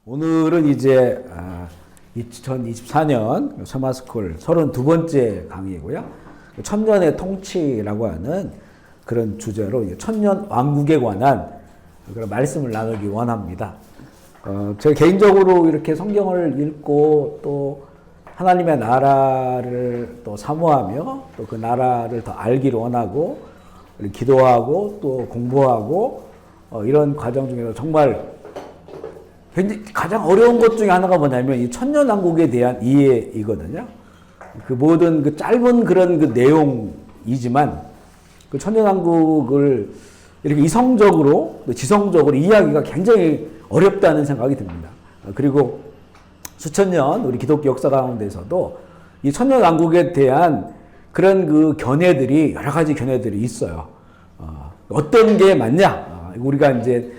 오늘은 이제 2024년 서마스쿨 32번째 강의고요. 천년의 통치라고 하는 그런 주제로 천년 왕국에 관한 그런 말씀을 나누기 원합니다. 제가 개인적으로 이렇게 성경을 읽고 또 하나님의 나라를 또 사모하며 또 그 나라를 더 알기를 원하고 기도하고 또 공부하고 이런 과정 중에서 정말 가장 어려운 것 중에 하나가 뭐냐면 이 천년왕국에 대한 이해이거든요. 그 모든 그 짧은 그런 그 내용이지만 그 천년왕국을 이렇게 이성적으로 또 지성적으로 이해하기가 굉장히 어렵다는 생각이 듭니다. 그리고 수천 년 우리 기독교 역사 가운데서도 이 천년왕국에 대한 그런 그 견해들이 여러 가지 견해들이 있어요. 어떤 게 맞냐? 우리가 이제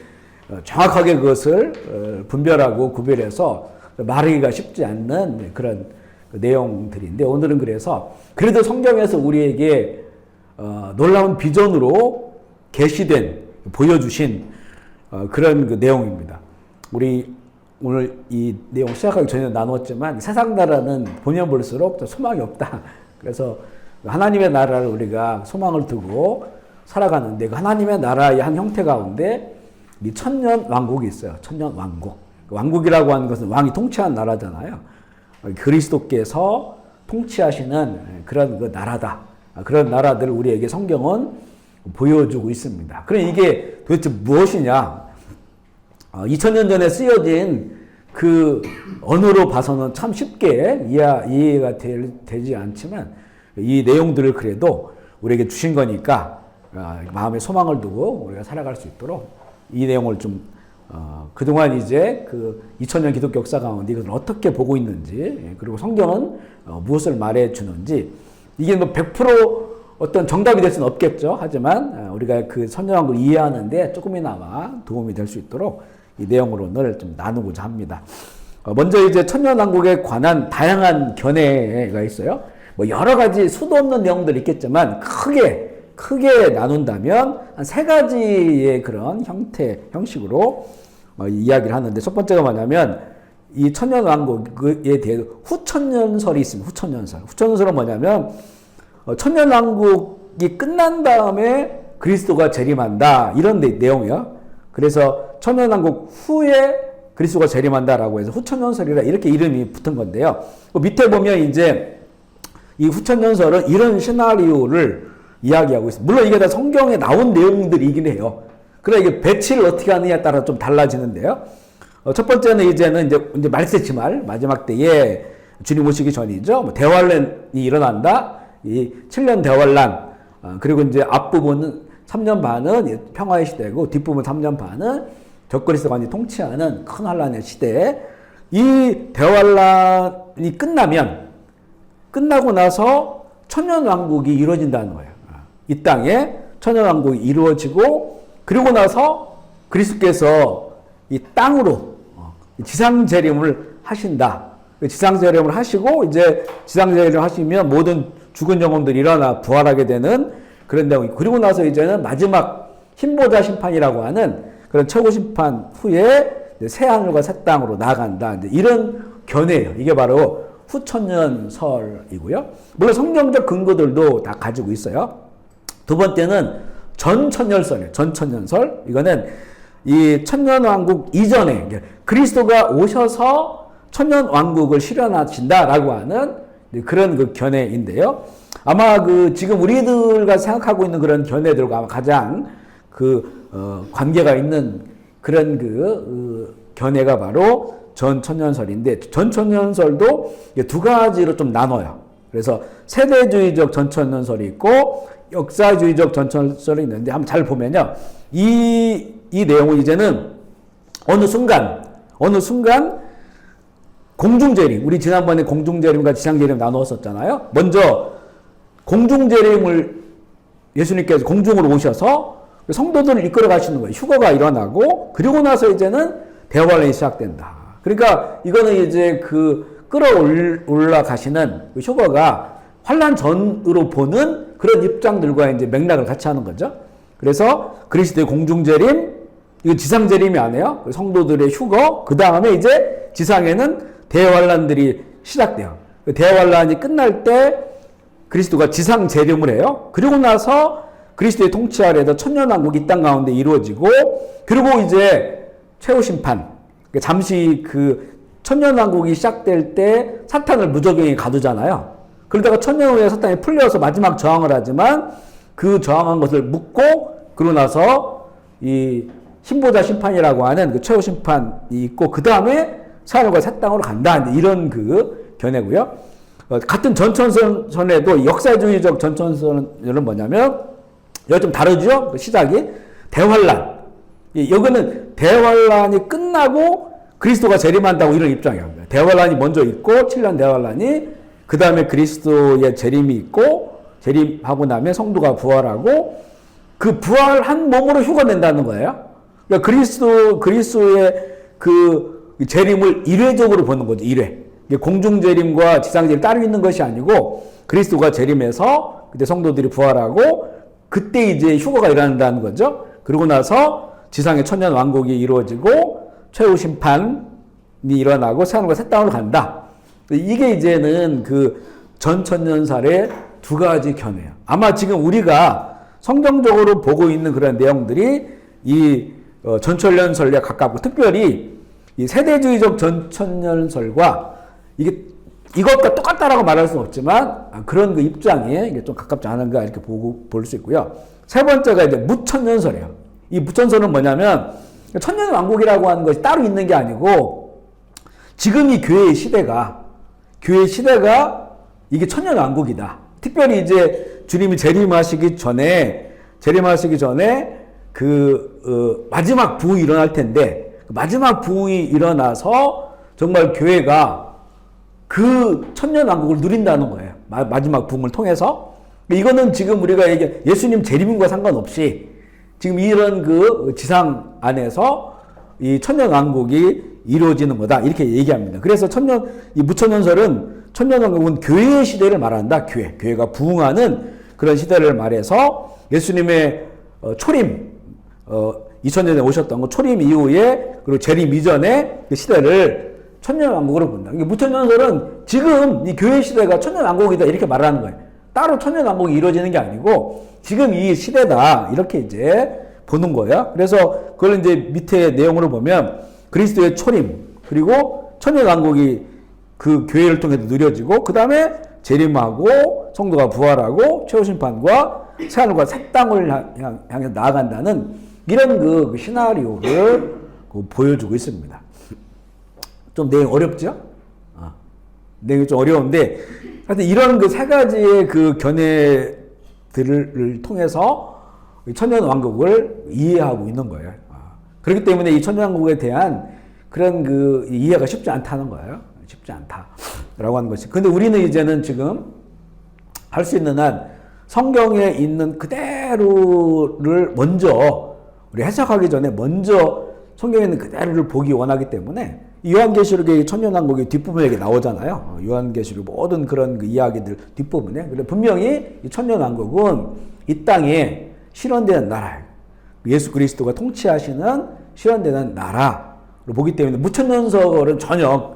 정확하게 그것을 분별하고 구별해서 말하기가 쉽지 않는 그런 내용들인데 오늘은 그래서 그래도 성경에서 우리에게 놀라운 비전으로 계시된 보여주신 그런 그 내용입니다. 우리 오늘 이 내용 시작하기 전에 나눴지만 세상 나라는 보면 볼수록 소망이 없다. 그래서 하나님의 나라를 우리가 소망을 두고 살아가는데 그 하나님의 나라의 한 형태 가운데 이 천년 왕국이 있어요. 천년 왕국. 왕국이라고 하는 것은 왕이 통치하는 나라잖아요. 그리스도께서 통치하시는 그런 그 나라다. 그런 나라들을 우리에게 성경은 보여주고 있습니다. 그럼 이게 도대체 무엇이냐? 2000년 전에 쓰여진 그 언어로 봐서는 참 쉽게 이해가 되지 않지만 이 내용들을 그래도 우리에게 주신 거니까 마음에 소망을 두고 우리가 살아갈 수 있도록 이 내용을 좀 그동안 이제 그 2000년 기독교 역사 가운데 이것을 어떻게 보고 있는지 그리고 성경은 무엇을 말해 주는지 이게 뭐 100% 어떤 정답이 될 수는 없겠죠. 하지만 우리가 그 천년왕국을 이해하는데 조금이나마 도움이 될 수 있도록 이 내용을 오늘 좀 나누고자 합니다. 먼저 이제 천년왕국에 관한 다양한 견해가 있어요. 뭐 여러 가지 수도 없는 내용들이 있겠지만 크게 나눈다면 한 세 가지의 그런 형식으로 이야기를 하는데 첫 번째가 뭐냐면 이 천년왕국에 대해 후천년설이 있습니다. 후천년설은 뭐냐면 천년왕국이 끝난 다음에 그리스도가 재림한다 이런 내용이요. 그래서 천년왕국 후에 그리스도가 재림한다라고 해서 후천년설이라 이렇게 이름이 붙은 건데요. 그 밑에 보면 이제 이 후천년설은 이런 시나리오를 이야기하고 있습니다. 물론 이게 다 성경에 나온 내용들이긴 해요. 그러나 이게 배치를 어떻게 하느냐에 따라 좀 달라지는데요. 첫 번째는 이제 말세치말 마지막 때에 주님 오시기 전이죠. 뭐 대환란이 일어난다. 이 7년 대환란. 그리고 이제 앞부분은 3년 반은 평화의 시대고 뒷부분 3년 반은 적그리스도가 통치하는 큰 환란의 시대. 이 대환란이 끝나고 나서 천년왕국이 이루어진다는 거예요. 이 땅에 천년왕국이 이루어지고 그리고 나서 그리스도께서 이 땅으로 지상재림을 하신다. 지상재림을 하시고 이제 지상재림을 하시면 모든 죽은 영혼들이 일어나 부활하게 되는 그런 내용이 그리고 나서 이제는 마지막 흰보자 심판이라고 하는 그런 최고 심판 후에 새 하늘과 새 땅으로 나아간다. 이런 견해예요. 이게 바로 후천년설이고요. 물론 성경적 근거들도 다 가지고 있어요. 두 번째는 전천년설이에요. 전천년설. 이거는 이 천년왕국 이전에 그리스도가 오셔서 천년왕국을 실현하신다라고 하는 그런 그 견해인데요. 아마 그 지금 우리들과 생각하고 있는 그런 견해들과 아마 가장 관계가 있는 그런 견해가 바로 전천년설인데 전천년설도 두 가지로 좀 나눠요. 그래서 세대주의적 전천년설이 있고 역사주의적 전천년설이 있는데 한번 잘 보면요. 이 내용은 이제는 어느 순간 공중재림, 우리 지난번에 공중재림과 지상재림 나누었었잖아요. 먼저 공중재림을 예수님께서 공중으로 오셔서 성도들을 이끌어 가시는 거예요. 휴거가 일어나고 그리고 나서 이제는 대환란이 시작된다. 그러니까 이거는 이제 끌어올라 가시는 휴거가 환란 전으로 보는 그런 입장들과 이제 맥락을 같이 하는 거죠. 그래서 그리스도의 공중재림, 이거 지상 재림이 아니에요. 성도들의 휴거. 그 다음에 이제 지상에는 대환란들이 시작돼요. 대환란이 끝날 때 그리스도가 지상 재림을 해요. 그리고 나서 그리스도의 통치 아래에서 천년왕국이 이 땅 가운데 이루어지고, 그리고 이제 최후 심판. 잠시 그 천년왕국이 시작될 때 사탄을 무적행에 가두잖아요. 그러다가 천년 후에 사탄이 풀려서 마지막 저항을 하지만 그 저항한 것을 묻고, 그러고 나서 이 신보자 심판이라고 하는 그 최후 심판이 있고, 그 다음에 새하늘과 새 땅으로 간다. 이런 그 견해고요. 같은 전천선에도 역사주의적 전천선은 뭐냐면, 여기 좀 다르죠? 시작이. 대환란. 여기는 대환란이 끝나고 그리스도가 재림한다고 이런 입장이에요. 대환란이 먼저 있고, 7년 대환란이, 그 다음에 그리스도의 재림이 있고, 재림하고 나면 성도가 부활하고, 그 부활한 몸으로 휴거된다는 거예요. 그러니까 그리스도의 그 재림을 일회적으로 보는 거죠. 1회. 공중 재림과 지상 재림 따로 있는 것이 아니고, 그리스도가 재림해서 그때 성도들이 부활하고, 그때 이제 휴거가 일어난다는 거죠. 그러고 나서 지상의 천년 왕국이 이루어지고 최후 심판이 일어나고 새하늘과 새 땅으로 간다. 이게 이제는 그 전천년살의 두 가지 견해예요. 아마 지금 우리가 성경적으로 보고 있는 그런 내용들이 이 전천년설에 가깝고, 특별히 이 세대주의적 전천년설과 이것과 똑같다라고 말할 수는 없지만 그런 그 입장에 이게 좀 가깝지 않은가 이렇게 볼 수 있고요. 세 번째가 이제 무천년설이에요. 이 무천년설은 뭐냐면, 천년왕국이라고 하는 것이 따로 있는 게 아니고, 지금 이 교회의 시대가 이게 천년왕국이다. 특별히 이제 주님이 재림하시기 전에 마지막 부흥이 일어날 텐데, 마지막 부흥이 일어나서 정말 교회가 그 천년왕국을 누린다는 거예요. 마지막 부흥을 통해서. 이거는 지금 우리가 예수님 재림과 상관없이 지금 이런 그 지상 안에서 이 천년왕국이 이루어지는 거다. 이렇게 얘기합니다. 그래서 이 무천년설은 천년왕국은 교회의 시대를 말한다. 교회가 부흥하는 그런 시대를 말해서 예수님의 초림, 2000년에 오셨던 거 초림 이후에, 그리고 재림 이전의 그 시대를 천년왕국으로 본다. 무천년설은 지금 이 교회 시대가 천년왕국이다 이렇게 말하는 거예요. 따로 천년왕국이 이루어지는 게 아니고 지금 이 시대다 이렇게 이제 보는 거예요. 그래서 그걸 이제 밑에 내용으로 보면 그리스도의 초림, 그리고 천년왕국이 그 교회를 통해서 누려지고, 그 다음에 재림하고 성도가 부활하고 최후심판과 새하늘과 새 땅을 향해 나아간다는 이런 그 시나리오를 보여주고 있습니다. 좀 내용 어렵죠? 내용이 좀 어려운데, 하여튼 이런 그 세 가지의 그 견해들을 통해서 천년왕국을 이해하고 있는 거예요. 그렇기 때문에 이 천년왕국에 대한 그런 그 이해가 쉽지 않다는 거예요. 쉽지 않다라고 하는 것이. 근데 우리는 이제는 지금 할 수 있는 한 성경에 있는 그대로를 먼저 우리 해석하기 전에 먼저 성경에 있는 그대로를 보기 원하기 때문에 요한계시록의 천년왕국의 뒷부분에 나오잖아요. 요한계시록 모든 그런 그 이야기들 뒷부분에. 그래 분명히 이 천년왕국은 이 땅에 실현되는 나라예요. 예수 그리스도가 통치하시는 실현되는 나라로 보기 때문에 무천년설은 전혀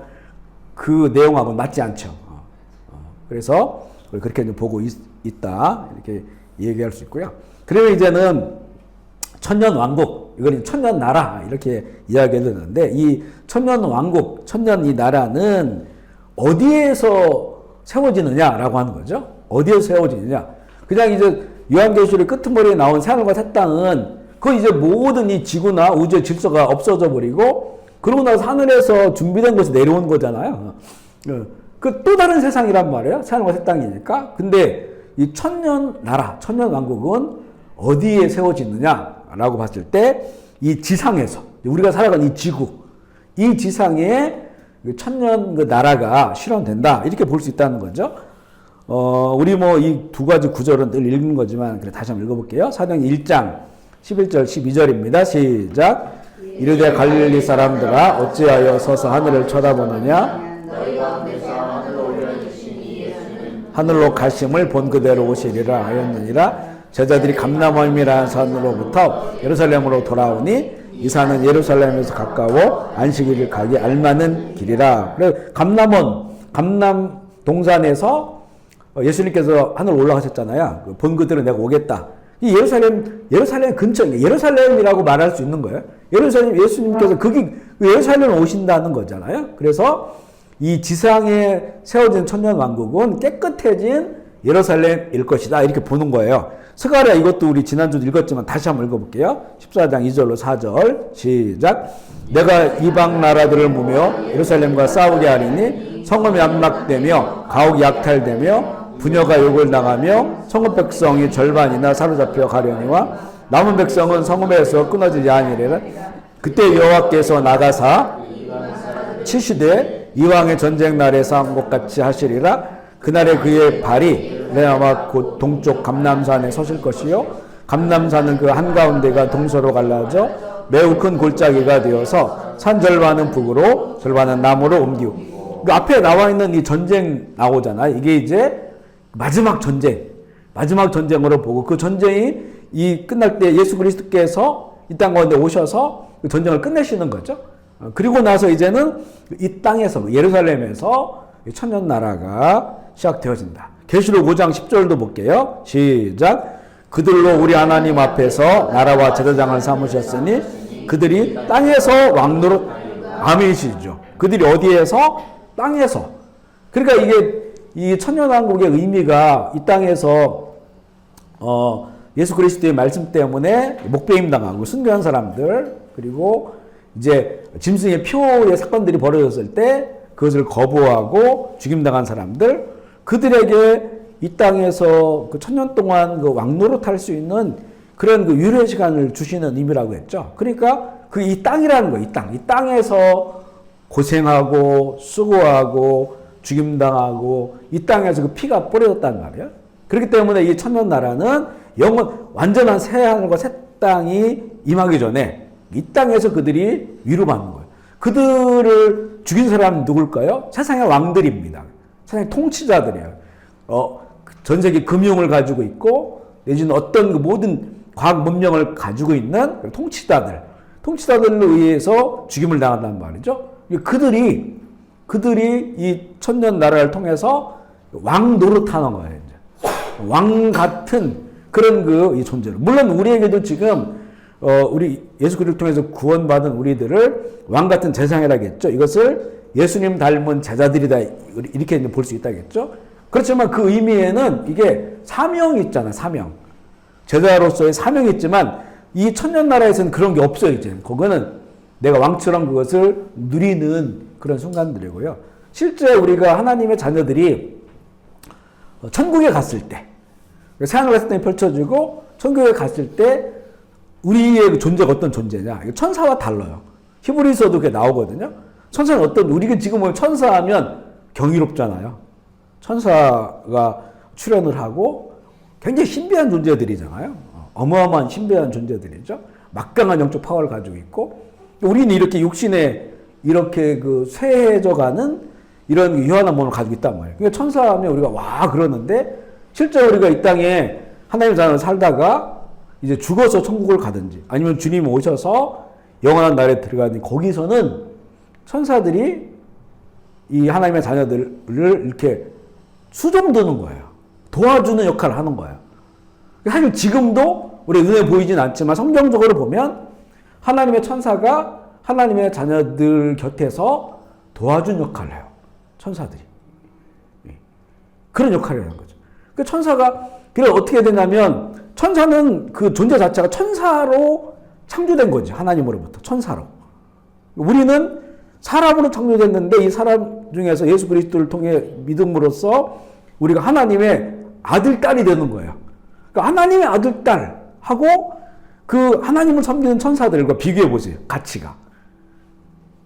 그 내용하고는 맞지 않죠. 그래서 그렇게 보고 있다 이렇게 얘기할 수 있고요. 그러면 이제는 천년왕국, 이건 천년나라 이렇게 이야기를 했는데, 이 천년왕국, 천년 이 나라는 어디에서 세워지느냐라고 하는 거죠. 어디에서 세워지느냐. 그냥 이제 요한계시록 끄트머리에 나온 새하늘과 새 땅은 그 이제 모든 이 지구나 우주의 질서가 없어져 버리고, 그러고 나서 하늘에서 준비된 것이 내려온 거잖아요. 그 또 다른 세상이란 말이에요. 새하늘과 새 땅이니까. 근데 이 천년나라, 천년왕국은 어디에 세워지느냐라고 봤을 때 이 지상에서, 우리가 살아가는 이 지구, 이 지상에 천년 그 나라가 실현된다 이렇게 볼 수 있다는 거죠. 우리 뭐 이 두 가지 구절은 늘 읽는 거지만 그래 다시 한번 읽어볼게요. 사도행전 1장 11절 12절입니다. 시작. 이르되 갈릴리 사람들아 어찌하여 서서 하늘을 쳐다보느냐. 하늘로 가심을 본 그대로 오시리라 하였느니라. 제자들이 감람원이라는 산으로부터 예루살렘으로 돌아오니 이 산은 예루살렘에서 가까워 안식일을 가기 알맞은 길이라. 그래 감남 동산에서 예수님께서 하늘 올라가셨잖아요. 본 그대로 내가 오겠다. 이 예루살렘 근처, 예루살렘이라고 말할 수 있는 거예요. 예수님께서 거기 예루살렘에 오신다는 거잖아요. 그래서 이 지상에 세워진 천년왕국은 깨끗해진 예루살렘일 것이다. 이렇게 보는 거예요. 스가랴 이것도 우리 지난주 읽었지만 다시 한번 읽어볼게요. 14장 2절로 4절 시작. 내가 이방 나라들을 무며 예루살렘과 싸우게 하리니 성읍이 함락되며 가옥이 약탈되며 부녀가 욕을 당하며 성읍 백성이 절반이나 사로잡혀 가려니와 남은 백성은 성읍에서 끊어지지 아니리라. 그때 여호와께서 나가사 치시되 이왕의 전쟁 날에서 한 것 같이 하시리라. 그날에 그의 발이 레아와 곧 동쪽 감람산에 서실 것이요 감람산은 그 한가운데가 동서로 갈라져 매우 큰 골짜기가 되어서 산 절반은 북으로 절반은 남으로 옮기고. 그 앞에 나와 있는 이 전쟁 나오잖아요. 이게 이제 마지막 전쟁으로 보고 그 전쟁이 이 끝날 때 예수 그리스도께서 이 땅 가운데 오셔서 그 전쟁을 끝내시는 거죠. 그리고 나서 이제는 이 땅에서 예루살렘에서 천년 나라가 시작되어진다. 계시록 5장 10절도 볼게요. 시작. 그들로 우리 하나님 앞에서 나라와 제사장을 삼으셨으니 그들이 땅에서 왕노릇 아멘이시죠. 그들이 어디에서? 땅에서. 그러니까 이게 이 천년왕국의 의미가 이 땅에서 예수 그리스도의 말씀 때문에 목배임 당하고 순교한 사람들, 그리고 이제 짐승의 표의 사건들이 벌어졌을 때 그것을 거부하고 죽임당한 사람들, 그들에게 이 땅에서 그 천년 동안 그 왕노릇할 수 있는 그런 그 유효의 시간을 주시는 의미라고 했죠. 그러니까 그 이 땅이라는 거예요. 이 땅에서 고생하고 수고하고 죽임당하고 이 땅에서 그 피가 뿌려졌단 말이에요. 그렇기 때문에 이 천년 나라는 완전한 새 하늘과 새 땅이 임하기 전에 이 땅에서 그들이 위로받는 거예요. 그들을 죽인 사람은 누굴까요? 세상의 왕들입니다. 세상의 통치자들이에요. 전 세계 금융을 가지고 있고 내지는 어떤 그 모든 과학 문명을 가지고 있는 통치자들로 의해서 죽임을 당한단 말이죠. 그들이 이 천년 나라를 통해서 왕 노릇하는 거예요. 이제. 왕 같은 그런 이 존재로. 물론 우리에게도 지금 우리 예수 그리스도를 통해서 구원받은 우리들을 왕 같은 제사장이라겠죠. 이것을 예수님 닮은 제자들이다 이렇게 볼 수 있다겠죠. 그렇지만 그 의미에는 이게 사명이 있잖아. 사명. 제자로서의 사명이 있지만 이 천년 나라에서는 그런 게 없어요. 이제 그거는 내가 왕처럼 그것을 누리는 그런 순간들이고요. 실제 우리가 하나님의 자녀들이 천국에 갔을 때, 새하늘과 새 땅이 펼쳐지고 천국에 갔을 때 우리의 존재가 어떤 존재냐? 천사와 달라요. 히브리서도 그게 나오거든요. 천사는 우리가 지금 보면 천사하면 경이롭잖아요. 천사가 출현을 하고 굉장히 신비한 존재들이잖아요. 어마어마한 신비한 존재들이죠. 막강한 영적 파워를 가지고 있고, 우리는 이렇게 육신에 이렇게 쇠해져가는 이런 유한한 몸을 가지고 있단 말이에요. 그러니까 천사하면 우리가 와 그러는데 실제 우리가 이 땅에 하나님의 자녀로 살다가 이제 죽어서 천국을 가든지 아니면 주님 오셔서 영원한 나라에 들어가니 거기서는 천사들이 이 하나님의 자녀들을 이렇게 수종드는 거예요. 도와주는 역할을 하는 거예요. 사실 지금도 우리 눈에 보이진 않지만 성경적으로 보면 하나님의 천사가 하나님의 자녀들 곁에서 도와준 역할을 해요. 천사들이. 그런 역할을 하는 거죠. 그 천사가, 그래 어떻게 되냐면, 천사는 그 존재 자체가 천사로 창조된 거죠. 하나님으로부터. 천사로. 우리는 사람으로 창조됐는데 이 사람 중에서 예수 그리스도를 통해 믿음으로써 우리가 하나님의 아들, 딸이 되는 거예요. 그러니까 하나님의 아들, 딸하고 그 하나님을 섬기는 천사들과 비교해 보세요. 가치가.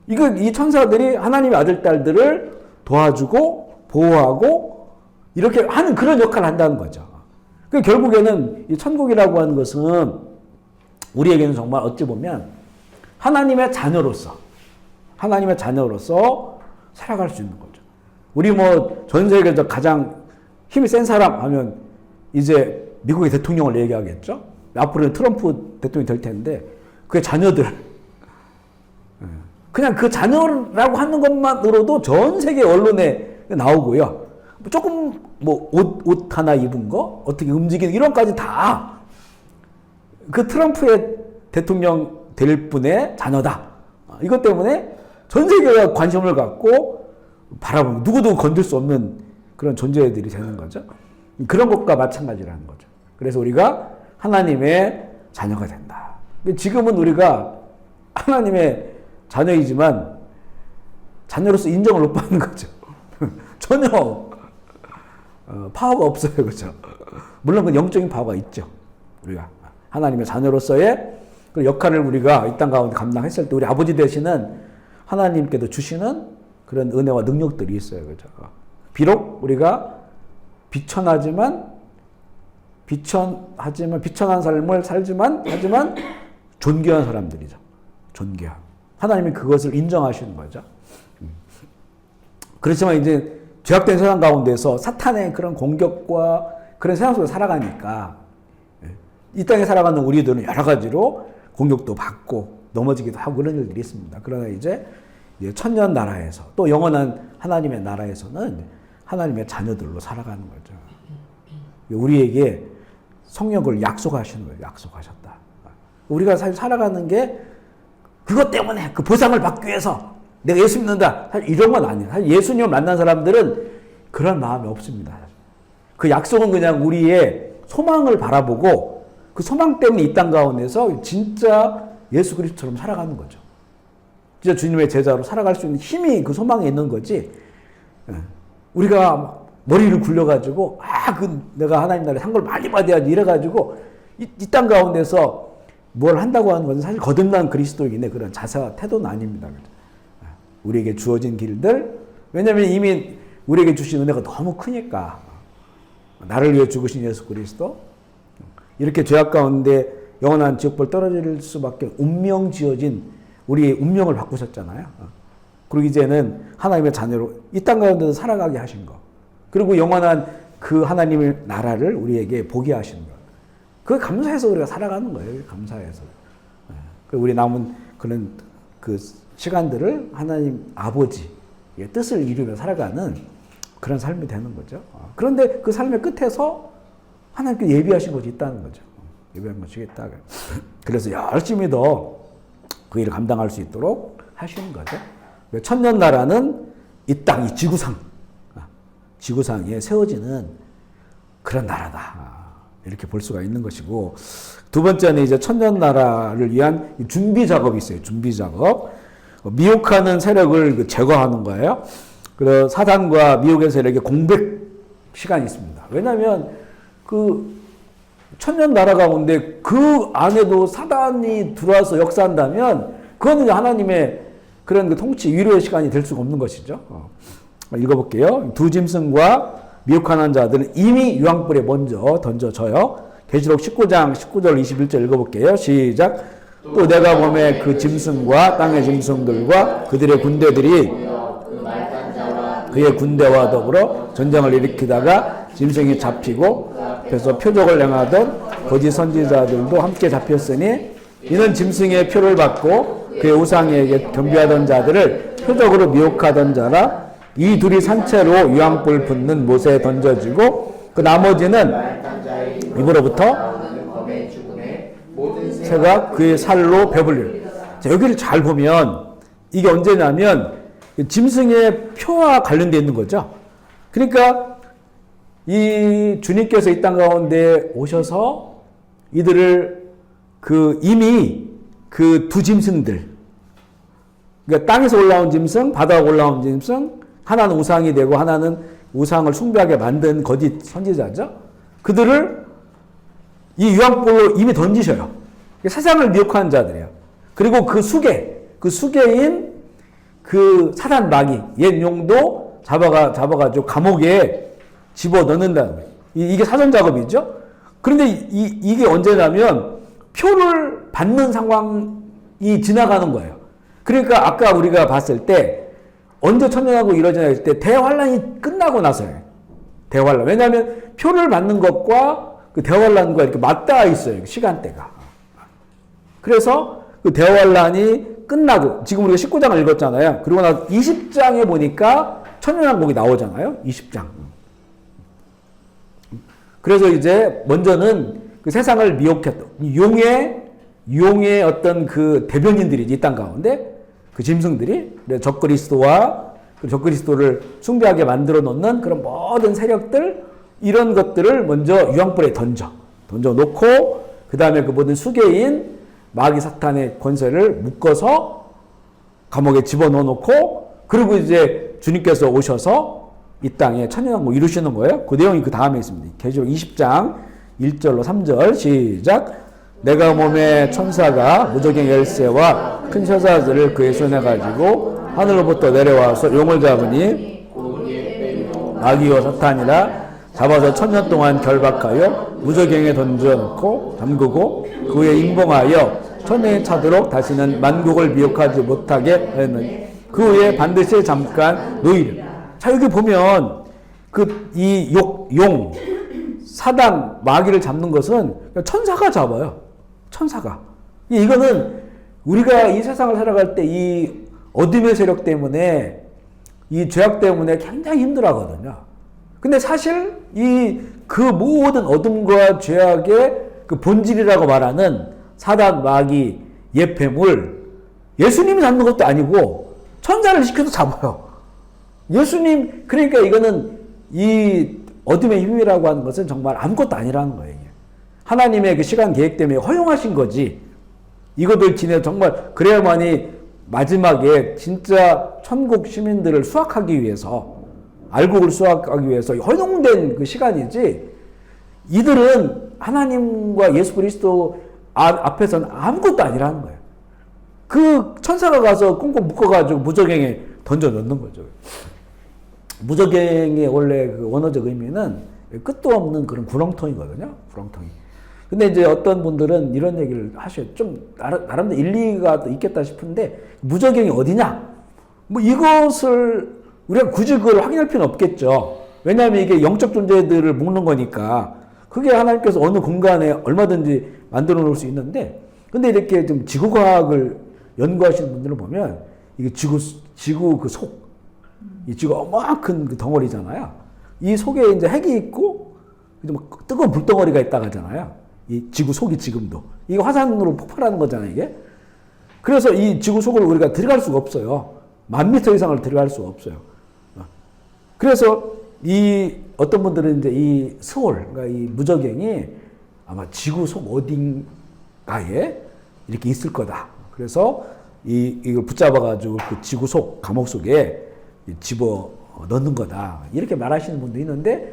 이 천사들이 하나님의 아들, 딸들을 도와주고 보호하고 이렇게 하는 그런 역할을 한다는 거죠. 결국에는 이 천국이라고 하는 것은 우리에게는 정말 어찌 보면 하나님의 자녀로서 살아갈 수 있는 거죠. 우리 전 세계에서 가장 힘이 센 사람 하면 이제 미국의 대통령을 얘기하겠죠. 앞으로는 트럼프 대통령이 될 텐데 그의 자녀들 그냥 그 자녀라고 하는 것만으로도 전 세계 언론에 나오고요. 조금 뭐 옷 하나 입은 거, 어떻게 움직이는 이런 까지 다 그 트럼프의 대통령 될 분의 자녀다. 이것 때문에 전 세계가 관심을 갖고 바라보는, 누구도 건들 수 없는 그런 존재들이 되는 거죠. 그런 것과 마찬가지라는 거죠. 그래서 우리가 하나님의 자녀가 된다. 지금은 우리가 하나님의 자녀이지만 자녀로서 인정을 못 받는 거죠. 전혀 파워가 없어요. 그렇죠? 물론 그 영적인 파워가 있죠. 우리가 하나님의 자녀로서의 그 역할을 우리가 이 땅 가운데 감당했을 때 우리 아버지 되시는 하나님께도 주시는 그런 은혜와 능력들이 있어요. 그렇죠? 비록 우리가 비천하지만 비천한 삶을 하지만 존귀한 사람들이죠. 존귀한. 하나님이 그것을 인정하시는 거죠. 그렇지만 이제 죄악된 세상 가운데서 사탄의 그런 공격과 그런 세상 속에 살아가니까 이 땅에 살아가는 우리들은 여러 가지로 공격도 받고 넘어지기도 하고 그런 일들이 있습니다. 그러나 이제 천년 나라에서 또 영원한 하나님의 나라에서는 하나님의 자녀들로 살아가는 거죠. 우리에게 성령을 약속하시는 거예요. 약속하셨다. 우리가 사실 살아가는 게 그것 때문에 그 보상을 받기 위해서 내가 예수 믿는다. 사실 이런 건 아니에요. 사실 예수님을 만난 사람들은 그런 마음이 없습니다. 그 약속은 그냥 우리의 소망을 바라보고 그 소망 때문에 이 땅 가운데서 진짜 예수 그리스도처럼 살아가는 거죠. 진짜 주님의 제자로 살아갈 수 있는 힘이 그 소망에 있는 거지. 우리가 머리를 굴려가지고 내가 하나님 나라에 산 걸 많이 받아야지 이래가지고 이 땅 가운데서 뭘 한다고 하는 것은 사실 거듭난 그리스도인의 그런 자세와 태도는 아닙니다. 우리에게 주어진 길들, 왜냐하면 이미 우리에게 주신 은혜가 너무 크니까. 나를 위해 죽으신 예수 그리스도, 이렇게 죄악 가운데 영원한 지옥불 떨어질 수밖에 운명 지어진 우리의 운명을 바꾸셨잖아요. 그리고 이제는 하나님의 자녀로 이 땅 가운데서 살아가게 하신 거. 그리고 영원한 그 하나님의 나라를 우리에게 보게 하신 거. 그 감사해서 우리가 살아가는 거예요. 감사해서. 우리 남은 그런 그 시간들을 하나님 아버지의 뜻을 이루며 살아가는 그런 삶이 되는 거죠. 그런데 그 삶의 끝에서 하나님께 예비하신 것이 있다는 거죠. 예비한 것이 있다. 그래서 열심히 더 그 일을 감당할 수 있도록 하시는 거죠. 천년 나라는 이 땅, 이 지구상에 세워지는 그런 나라다. 이렇게 볼 수가 있는 것이고, 두 번째는 이제 천년 나라를 위한 준비 작업이 있어요. 준비 작업. 미혹하는 세력을 제거하는 거예요. 그래서 사단과 미혹의 세력의 공백 시간이 있습니다. 왜냐하면 그 천년 나라 가운데 그 안에도 사단이 들어와서 역사한다면 그거는 이제 하나님의 그런 그 통치 위로의 시간이 될 수가 없는 것이죠. 읽어볼게요. 두 짐승과 미혹하는 자들은 이미 유황불에 먼저 던져져요. 계시록 19장 19절 21절 읽어볼게요. 시작. 또 내가 보매 그 짐승과 땅의 짐승들과 그들의 군대들이 그의 군대와 더불어 전쟁을 일으키다가 짐승이 잡히고 그래서 표적을 행하던 거짓 선지자들도 함께 잡혔으니 이는 짐승의 표를 받고 그의 우상에게 경배하던 자들을 표적으로 미혹하던 자라. 이 둘이 산채로 유황불 붙는 못에 던져지고 그 나머지는 입으로부터 새가 그의 살로 배불리라. 자, 여기를 잘 보면 이게 언제냐면 짐승의 표와 관련되어 있는 거죠. 그러니까 이 주님께서 이 땅 가운데 오셔서 이들을 이미 그 두 짐승들, 그러니까 땅에서 올라온 짐승, 바다에 올라온 짐승, 하나는 우상이 되고 하나는 우상을 숭배하게 만든 거짓 선지자죠. 그들을 이 유황불로 이미 던지셔요. 세상을 미혹하는 자들이에요. 그리고 그 수계인 그 사단 마귀, 옛 용도 잡아가지고 감옥에 집어 넣는다는 거예요. 이게 사전 작업이죠. 그런데 이게 언제냐면 표를 받는 상황이 지나가는 거예요. 그러니까 아까 우리가 봤을 때 언제 천년하고 이루어질 때 대환란이 끝나고 나서요. 대환란. 왜냐하면 표를 받는 것과 그 대환란과 이렇게 맞닿아 있어요. 시간대가. 그래서 그 대환란이 끝나고 지금 우리가 19장을 읽었잖아요. 그리고 나서 20장에 보니까 천년왕국이 나오잖아요. 20장. 그래서 이제 먼저는 그 세상을 미혹했던 용의 어떤 그 대변인들이 이 땅 가운데 그 짐승들이 적그리스도와 적그리스도를 숭배하게 만들어 놓는 그런 모든 세력들 이런 것들을 먼저 유황불에 던져 놓고 그 다음에 그 모든 수괴인 마귀 사탄의 권세를 묶어서 감옥에 집어넣어 놓고 그리고 이제 주님께서 오셔서 이 땅에 천년왕국 이루시는 거예요. 그 내용이 그 다음에 있습니다. 계시록 20장 1절로 3절 시작. 내가 몸에 천사가 무적의 열쇠와 큰 셔사들을 그의 손에 가지고 하늘로부터 내려와서 용을 잡으니 마귀와 사탄이라 잡아서 천년 동안 결박하여 무저갱에 던져놓고 잠그고 그 후에 임봉하여 천년이 차도록 다시는 만국을 미혹하지 못하게 했느니 그 후에 반드시 잠깐 노이리. 자 여기 보면 이 용 사단 마귀를 잡는 것은 천사가 잡아요. 천사가. 이거는 우리가 이 세상을 살아갈 때 이 어둠의 세력 때문에 이 죄악 때문에 굉장히 힘들어하거든요. 근데 사실 그 모든 어둠과 죄악의 그 본질이라고 말하는 사단, 마귀, 예패물 예수님이 잡는 것도 아니고 천사를 시켜서 잡아요. 예수님 그러니까 이거는 이 어둠의 힘이라고 하는 것은 정말 아무것도 아니라는 거예요. 하나님의 그 시간 계획 때문에 허용하신 거지. 이것들 지내 정말 그래야만이 마지막에 진짜 천국 시민들을 수확하기 위해서 알곡을 수확하기 위해서 허용된 그 시간이지. 이들은 하나님과 예수 그리스도 앞에서는 아무것도 아니라는 거예요. 그 천사가 가서 꽁꽁 묶어가지고 무저갱에 던져 넣는 거죠. 무저갱의 원래 그 원어적 의미는 끝도 없는 그런 구렁텅이거든요. 구렁텅이. 근데 이제 어떤 분들은 이런 얘기를 하셔요. 좀 나름대로 일리가 있겠다 싶은데 무저갱이 어디냐? 뭐 이것을 우리가 굳이 그걸 확인할 필요는 없겠죠. 왜냐하면 이게 영적 존재들을 묶는 거니까 그게 하나님께서 어느 공간에 얼마든지 만들어 놓을 수 있는데 근데 이렇게 좀 지구과학을 연구하시는 분들을 보면 이게 지구 그 속, 이 지구 어마큰 그 덩어리잖아요. 이 속에 이제 핵이 있고 뜨거운 불덩어리가 있다고 하잖아요. 이 지구 속이 지금도. 이게 화산으로 폭발하는 거잖아요, 이게. 그래서 이 지구 속을 우리가 들어갈 수가 없어요. 1000m 이상을 들어갈 수가 없어요. 그래서 어떤 분들은 이제 이 스홀, 그러니까 이 무저갱이 아마 지구 속 어딘가에 이렇게 있을 거다. 그래서 이걸 붙잡아가지고 그 지구 속, 감옥 속에 집어 넣는 거다. 이렇게 말하시는 분도 있는데,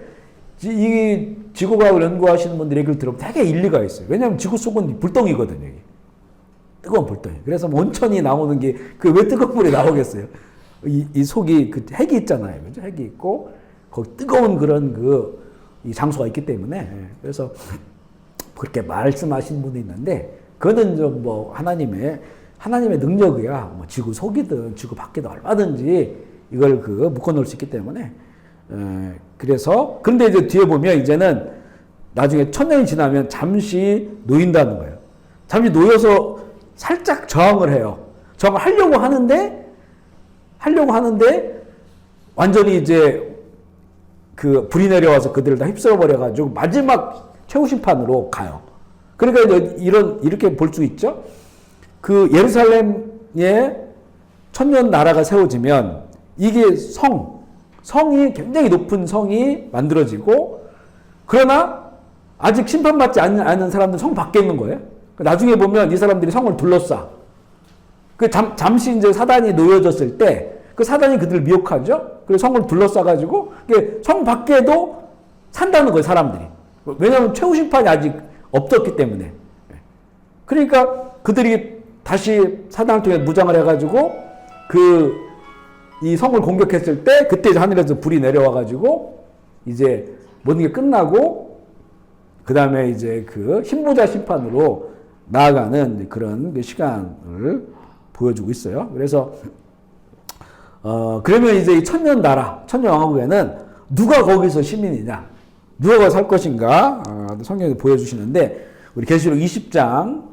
이 지구과학을 연구하시는 분들의 얘기를 들으면 되게 일리가 있어요. 왜냐하면 지구 속은 불덩이거든요. 뜨거운 불덩이. 그래서 온천이 나오는 게, 왜 뜨거운 물이 나오겠어요? 이 속이 그 핵이 있잖아요. 그죠? 핵이 있고, 거기 뜨거운 그런 이 장소가 있기 때문에. 그래서 그렇게 말씀하시는 분이 있는데, 그거는 좀 뭐 하나님의 능력이야. 뭐 지구 속이든 지구 밖이든 얼마든지 이걸 묶어 놓을 수 있기 때문에. 그래서 근데 이제 뒤에 보면 이제는 나중에 천년이 지나면 잠시 놓인다는 거예요. 잠시 놓여서 살짝 저항을 해요. 저항을 하려고 하는데 완전히 이제 불이 내려와서 그들을 다 휩쓸어 버려 가지고 마지막 최후 심판으로 가요. 그러니까 이렇게 볼 수 있죠. 예루살렘에 천년 나라가 세워지면 이게 성이 굉장히 높은 성이 만들어지고 그러나 아직 심판받지 않은 사람들은 성 밖에 있는 거예요. 나중에 보면 이 사람들이 성을 둘러싸. 잠시 이제 사단이 놓여졌을 때 그 사단이 그들을 미혹하죠. 그래서 성을 둘러싸가지고 성 밖에도 산다는 거예요, 사람들이. 왜냐하면 최후 심판이 아직 없었기 때문에. 그러니까 그들이 다시 사단을 통해 무장을 해가지고 이 성을 공격했을 때 그때 이제 하늘에서 불이 내려와가지고 이제 모든 게 끝나고 그 다음에 이제 힘보자 심판으로 나아가는 그런 시간을 보여주고 있어요. 그래서 그러면 이제 이 천년 나라, 천년 왕국에는 누가 거기서 시민이냐, 누가 살 것인가 성경에서 보여주시는데 우리 계시록 20장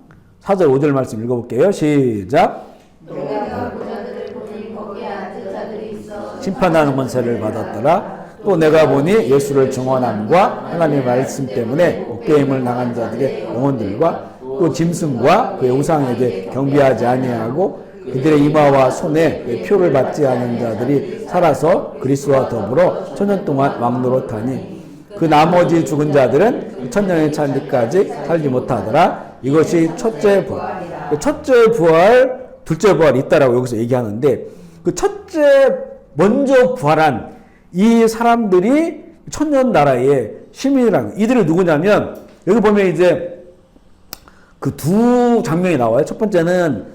4절 5절 말씀 읽어볼게요. 시작. 내가 보자들을 보니 거기에 앉은 자들이 있어 심판하는 권세를 받았더라. 또 내가 보니 예수를 증언함과 하나님의 말씀 때문에 목배임을 당한 자들의 영혼들과 또 짐승과 그의 우상에게 경배하지 아니하고 그들의 이마와 손에 표를 받지 않은 자들이 살아서 그리스도와 더불어 천년 동안 왕노릇하니 그 나머지 죽은 자들은 천년의 차기까지 살지 못하더라. 이것이 첫째 부활. 첫째 부활, 둘째 부활이 있다라고 여기서 얘기하는데 그 첫째 먼저 부활한 이 사람들이 천년 나라의 시민이라는 이들이 누구냐면 여기 보면 이제 그 두 장면이 나와요. 첫 번째는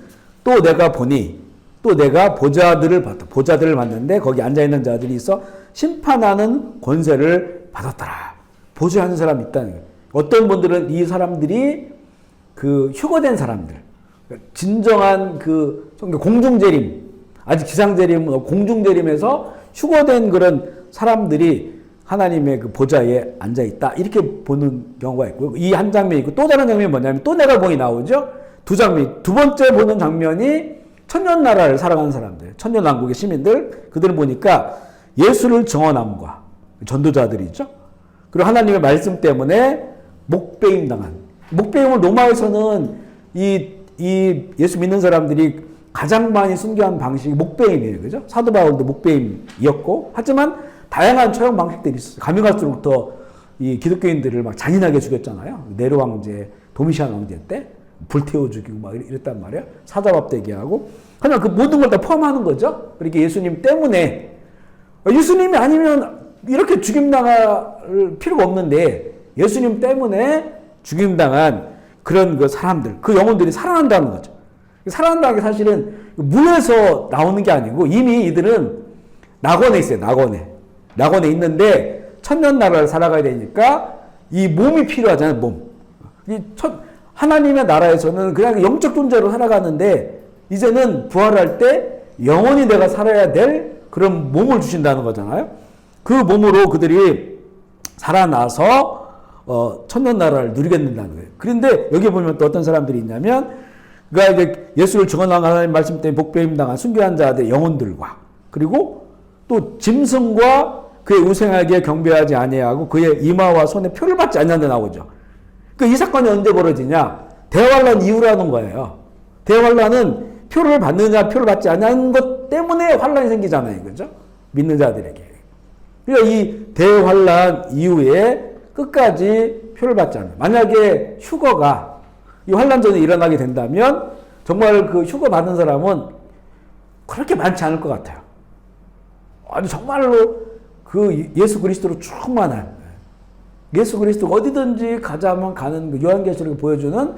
또 내가 보니 또 내가 보자들을 봤다. 보자들을 봤는데 거기 앉아있는 자들이 있어 심판하는 권세를 받았더라. 보좌하는 사람이 있다는 거예요. 어떤 분들은 이 사람들이 그 휴거된 사람들, 진정한 그 공중재림, 아직 기상재림, 공중재림에서 휴거된 그런 사람들이 하나님의 그 보좌에 앉아 있다. 이렇게 보는 경우가 있고요. 이 한 장면이 있고 또 다른 장면이 뭐냐면 또 내가 보니 나오죠. 두 장면. 두 번째 보는 장면이 천년 나라를 살아가는 사람들, 천년 왕국의 시민들, 그들을 보니까 예수를 증언함과 전도자들이죠. 그리고 하나님의 말씀 때문에 목배임 당한. 목배임을 로마에서는 이 예수 믿는 사람들이 가장 많이 순교한 방식이 목배임이에요. 그죠? 사도 바울도 목배임이었고, 하지만 다양한 처형 방식들이 있었어요. 가면 갈수록 더 이 기독교인들을 막 잔인하게 죽였잖아요. 네로 왕제, 도미시안 왕제 때 불태워 죽이고 막 이랬단 말이에요. 사자밥 되게 하고. 하지만 그 모든 걸 다 포함하는 거죠. 그렇게 예수님 때문에 예수님이 아니면 이렇게 죽임당할 필요가 없는데 예수님 때문에 죽임당한 그런 그 사람들, 그 영혼들이 살아난다는 거죠. 살아난다는 게 사실은 물에서 나오는 게 아니고 이미 이들은 낙원에 있어요. 낙원에 있는데 천년 나라를 살아가야 되니까 이 몸이 필요하잖아요. 몸. 하나님의 나라에서는 그냥 영적 존재로 살아가는데 이제는 부활할 때 영원히 내가 살아야 될 그런 몸을 주신다는 거잖아요. 그 몸으로 그들이 살아나서 천년 나라를 누리게 된다는 거예요. 그런데 여기 보면 또 어떤 사람들이 있냐면 그러니까 이제 예수를 증언한 하나님 말씀 때문에 복배임 당한 순교한 자들의 영혼들과 그리고 또 짐승과 그의 우상에게 경배하지 아니하고 그의 이마와 손에 표를 받지 않는 데 나오죠. 이 사건이 언제 벌어지냐? 대환란 이후라는 거예요. 대환란은 표를 받느냐 표를 받지 않는 것 때문에 환란이 생기잖아요. 그죠? 믿는 자들에게. 그러니까 이 대환란 이후에 끝까지 표를 받지 않는. 만약에 휴거가 이 환란 전에 일어나게 된다면 정말 그 휴거 받는 사람은 그렇게 많지 않을 것 같아요. 아니 정말로 그 예수 그리스도로 충만한 예수 그리스도가 어디든지 가자면 가는 그 요한계시록에 보여주는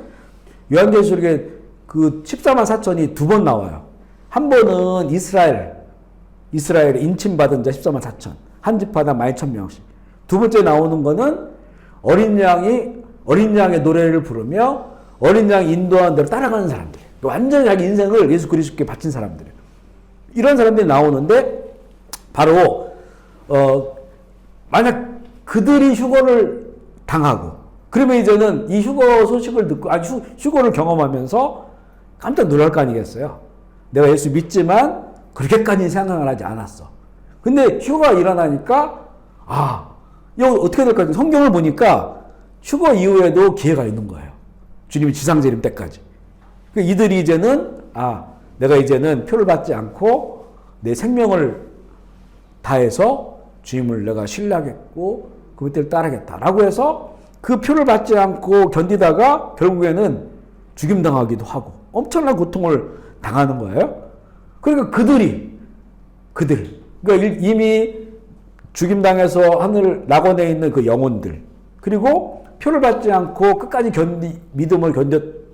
요한계시록에 그 14만 4천이 두 번 나와요. 한 번은 이스라엘에 인침받은 자 14만 4천. 한 집마다 12,000명씩. 두 번째 나오는 거는 어린 양의 노래를 부르며 어린 양이 인도하는 대로 따라가는 사람들. 완전히 자기 인생을 예수 그리스도께 바친 사람들이에요. 이런 사람들이 나오는데 바로 만약 그들이 휴거를 당하고 그러면 이제는 이 휴거 소식을 듣고 휴거를 경험하면서 깜짝 놀랄 거 아니겠어요. 내가 예수 믿지만 그렇게까지 생각을 하지 않았어. 근데 휴거가 일어나니까 이거 어떻게 될까? 성경을 보니까 휴거 이후에도 기회가 있는 거예요. 주님이 지상재림 때까지. 이들이 이제는 내가 이제는 표를 받지 않고 내 생명을 다해서 주님을 내가 신뢰하겠고 그 밑을 따르겠다라고 해서 그 표를 받지 않고 견디다가 결국에는 죽임당하기도 하고 엄청난 고통을 당하는 거예요. 그러니까 그러니까 이미 죽임당해서 하늘 낙원에 있는 그 영혼들 그리고 표를 받지 않고 끝까지 믿음을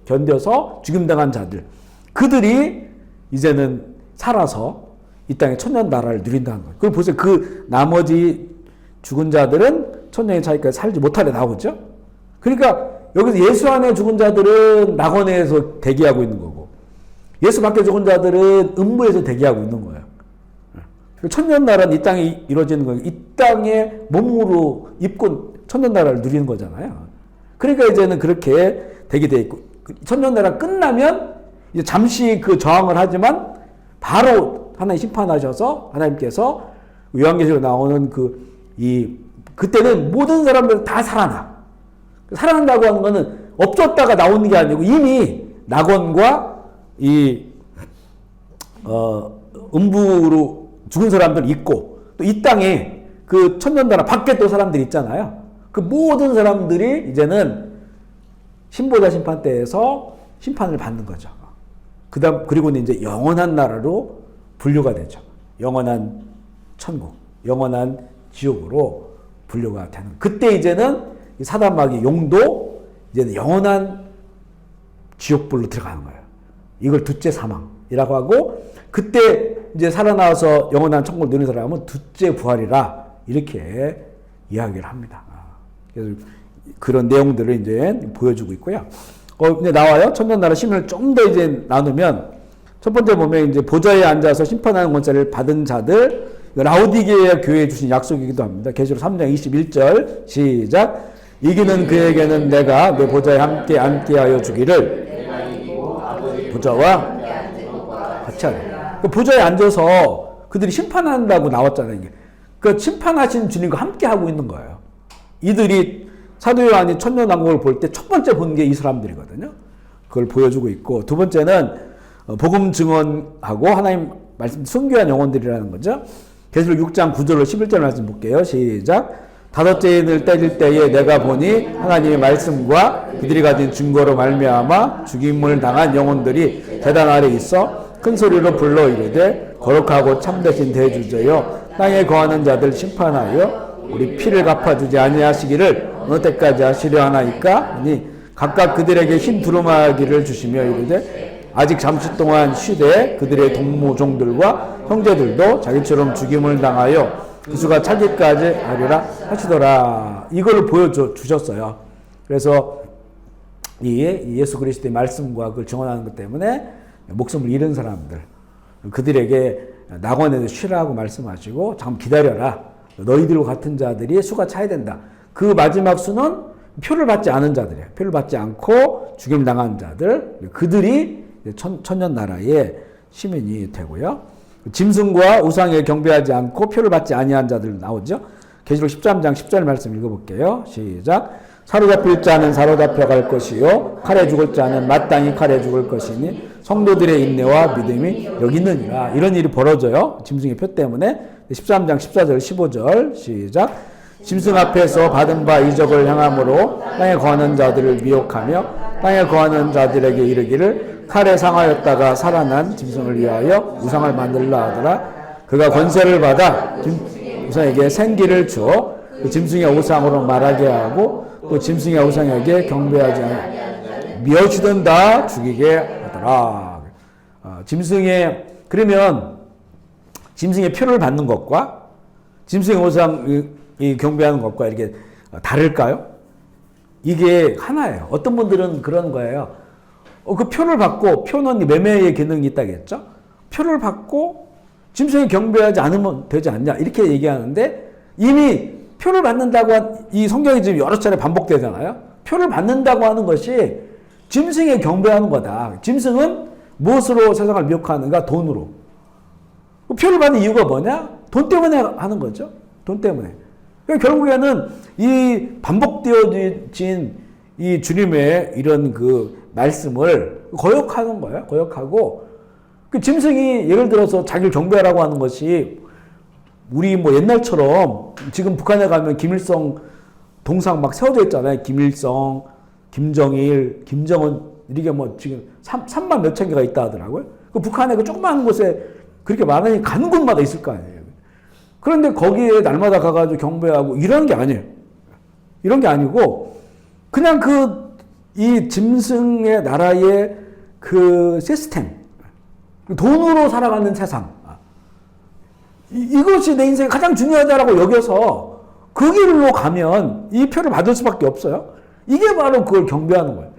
견뎌서 죽임당한 자들 그들이 이제는 살아서 이 땅에 천년 나라를 누린다는 거예요. 그리고 보세요. 그 나머지 죽은 자들은 천년의 차이까지 살지 못하게 나오죠. 그러니까 여기서 예수 안에 죽은 자들은 낙원에서 대기하고 있는 거고 예수 밖에 죽은 자들은 음부에서 대기하고 있는 거예요. 천년 나라는 이 땅에 이루어지는 거예요. 이 땅에 몸으로 입고 천년 나라를 누리는 거잖아요. 그러니까 이제는 그렇게 되게 돼 있고 천년 나라 끝나면 이제 잠시 그 저항을 하지만 바로 하나님 심판하셔서 하나님께서 요한계시록에 나오는 그때는 모든 사람들 다 살아나. 살아난다고 하는 거는 없었다가 나오는 게 아니고 이미 낙원과 음부로 죽은 사람들 있고 또 이 땅에 그 천년나라 밖에 또 사람들이 있잖아요. 그 모든 사람들이 이제는 신보자 심판 때에서 심판을 받는 거죠. 그리고는 이제 영원한 나라로 분류가 되죠. 영원한 천국, 영원한 지옥으로 분류가 되는. 그때 이제는 사단 마귀 용도 이제는 영원한 지옥불로 들어가는 거예요. 이걸 둘째 사망이라고 하고, 그때 이제 살아나와서 영원한 천국을 누리는 사람은 둘째 부활이라 이렇게 이야기를 합니다. 그래서 그런 내용들을 이제 보여주고 있고요. 이제 나와요. 천년나라 시민을 좀 더 이제 나누면, 첫 번째 보면 이제 보좌에 앉아서 심판하는 권세를 받은 자들, 라오디게아 교회에 주신 약속이기도 합니다. 계시록 3장 21절 시작. 이기는 그에게는 내가 내 보좌에 함께 앉게 하여 주기를, 보좌와 같이 하라. 그 보좌에 앉아서 그들이 심판한다고 나왔잖아요. 이게. 그 심판하신 주님과 함께 하고 있는 거예요. 이들이 사도 요한이 천년왕국을 볼 때 첫 번째 본 게 이 사람들이거든요. 그걸 보여주고 있고, 두 번째는 복음 증언하고 하나님 말씀 순교한 영혼들이라는 거죠. 계시록 6장 9절로 11절 말씀 볼게요. 시작. 다섯째 인을 때릴 때에 내가 보니 하나님의 말씀과 그들이 가진 증거로 말미암아 죽임을 당한 영혼들이 제단 아래 있어 큰 소리로 불러 이르되 거룩하고 참되신 대주제여 땅에 거하는 자들 심판하여 우리 피를 갚아주지 아니하시기를 어느 때까지 하시려 하나이까? 아니 각각 그들에게 흰 두루마기를 주시며 이르되 아직 잠시 동안 쉬되 그들의 동무종들과 형제들도 자기처럼 죽임을 당하여 그 수가 차기까지 하리라 하시더라. 이걸 보여주셨어요. 그래서 이 예수 그리스도의 말씀과 그걸 증언하는 것 때문에 목숨을 잃은 사람들, 그들에게 낙원에서 쉬라고 말씀하시고 잠깐 기다려라. 너희들과 같은 자들이 수가 차야 된다. 그 마지막 수는 표를 받지 않은 자들이에요. 표를 받지 않고 죽임 당한 자들, 그들이 천년 나라의 시민이 되고요. 짐승과 우상에 경배하지 않고 표를 받지 아니한 자들 나오죠. 계시록 13장 10절 말씀 읽어볼게요. 시작. 사로잡힐 자는 사로잡혀갈 것이요 칼에 죽을 자는 마땅히 칼에 죽을 것이니 성도들의 인내와 믿음이 여기 있느니라. 이런 일이 벌어져요. 짐승의 표 때문에. 13장 14절 15절 시작. 짐승 앞에서 받은 바 이적을 향함으로 땅에 거하는 자들을 미혹하며 땅에 거하는 자들에게 이르기를 칼에 상하였다가 살아난 짐승을 위하여 우상을 만들라 하더라. 그가 권세를 받아 우상에게 생기를 주어 그 짐승의 우상으로 말하게 하고 또 짐승의 우상에게 경배하지 않아 미어주던 다 죽이게 하더라. 그러면 짐승의 표를 받는 것과 짐승의 우상이 경배하는 것과 이렇게 다를까요? 이게 하나예요. 어떤 분들은 그런 거예요. 그 표를 받고, 표는 매매의 기능이 있다겠죠? 표를 받고 짐승에 경배하지 않으면 되지 않냐 이렇게 얘기하는데, 이미 표를 받는다고 이 성경이 지금 여러 차례 반복되잖아요. 표를 받는다고 하는 것이 짐승에 경배하는 거다. 짐승은 무엇으로 세상을 미혹하는가? 돈으로. 표를 받는 이유가 뭐냐? 돈 때문에 하는 거죠. 돈 때문에. 그러니까 결국에는 이 반복되어진 이 주님의 이런 그 말씀을 거역하는 거예요. 거역하고, 그 짐승이 예를 들어서 자기를 경배하라고 하는 것이 우리 뭐 옛날처럼 지금 북한에 가면 김일성 동상 막 세워져 있잖아요. 김일성, 김정일, 김정은 이렇게 뭐 지금 3만 몇천 개가 있다 하더라고요. 그 북한에 그 조그마한 곳에 그렇게 많으니 가는 곳마다 있을 거 아니에요. 그런데 거기에 날마다 가가지고 경배하고 이런 게 아니에요. 이런 게 아니고 그냥 이 짐승의 나라의 그 시스템, 돈으로 살아가는 세상, 이것이 내 인생에 가장 중요하다라고 여겨서 그 길로 가면 이 표를 받을 수밖에 없어요. 이게 바로 그걸 경배하는 거예요.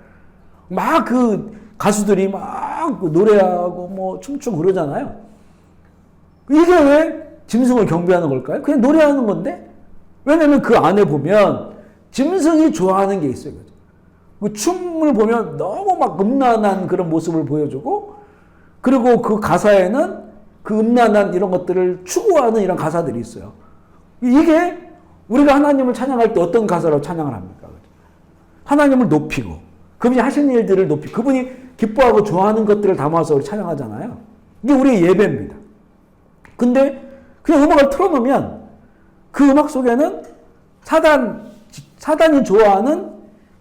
막 그 가수들이 막 노래하고 뭐 춤추고 그러잖아요. 이게 왜 짐승을 경배하는 걸까요? 그냥 노래하는 건데? 왜냐면 그 안에 보면 짐승이 좋아하는 게 있어요. 그 춤을 보면 너무 막 음란한 그런 모습을 보여주고, 그리고 그 가사에는 그 음란한 이런 것들을 추구하는 이런 가사들이 있어요. 이게 우리가 하나님을 찬양할 때 어떤 가사로 찬양을 합니까? 하나님을 높이고, 그분이 하신 일들을 높이고, 그분이 기뻐하고 좋아하는 것들을 담아서 우리 찬양하잖아요. 이게 우리의 예배입니다. 근데 그냥 음악을 틀어놓으면 그 음악 속에는 사단이 좋아하는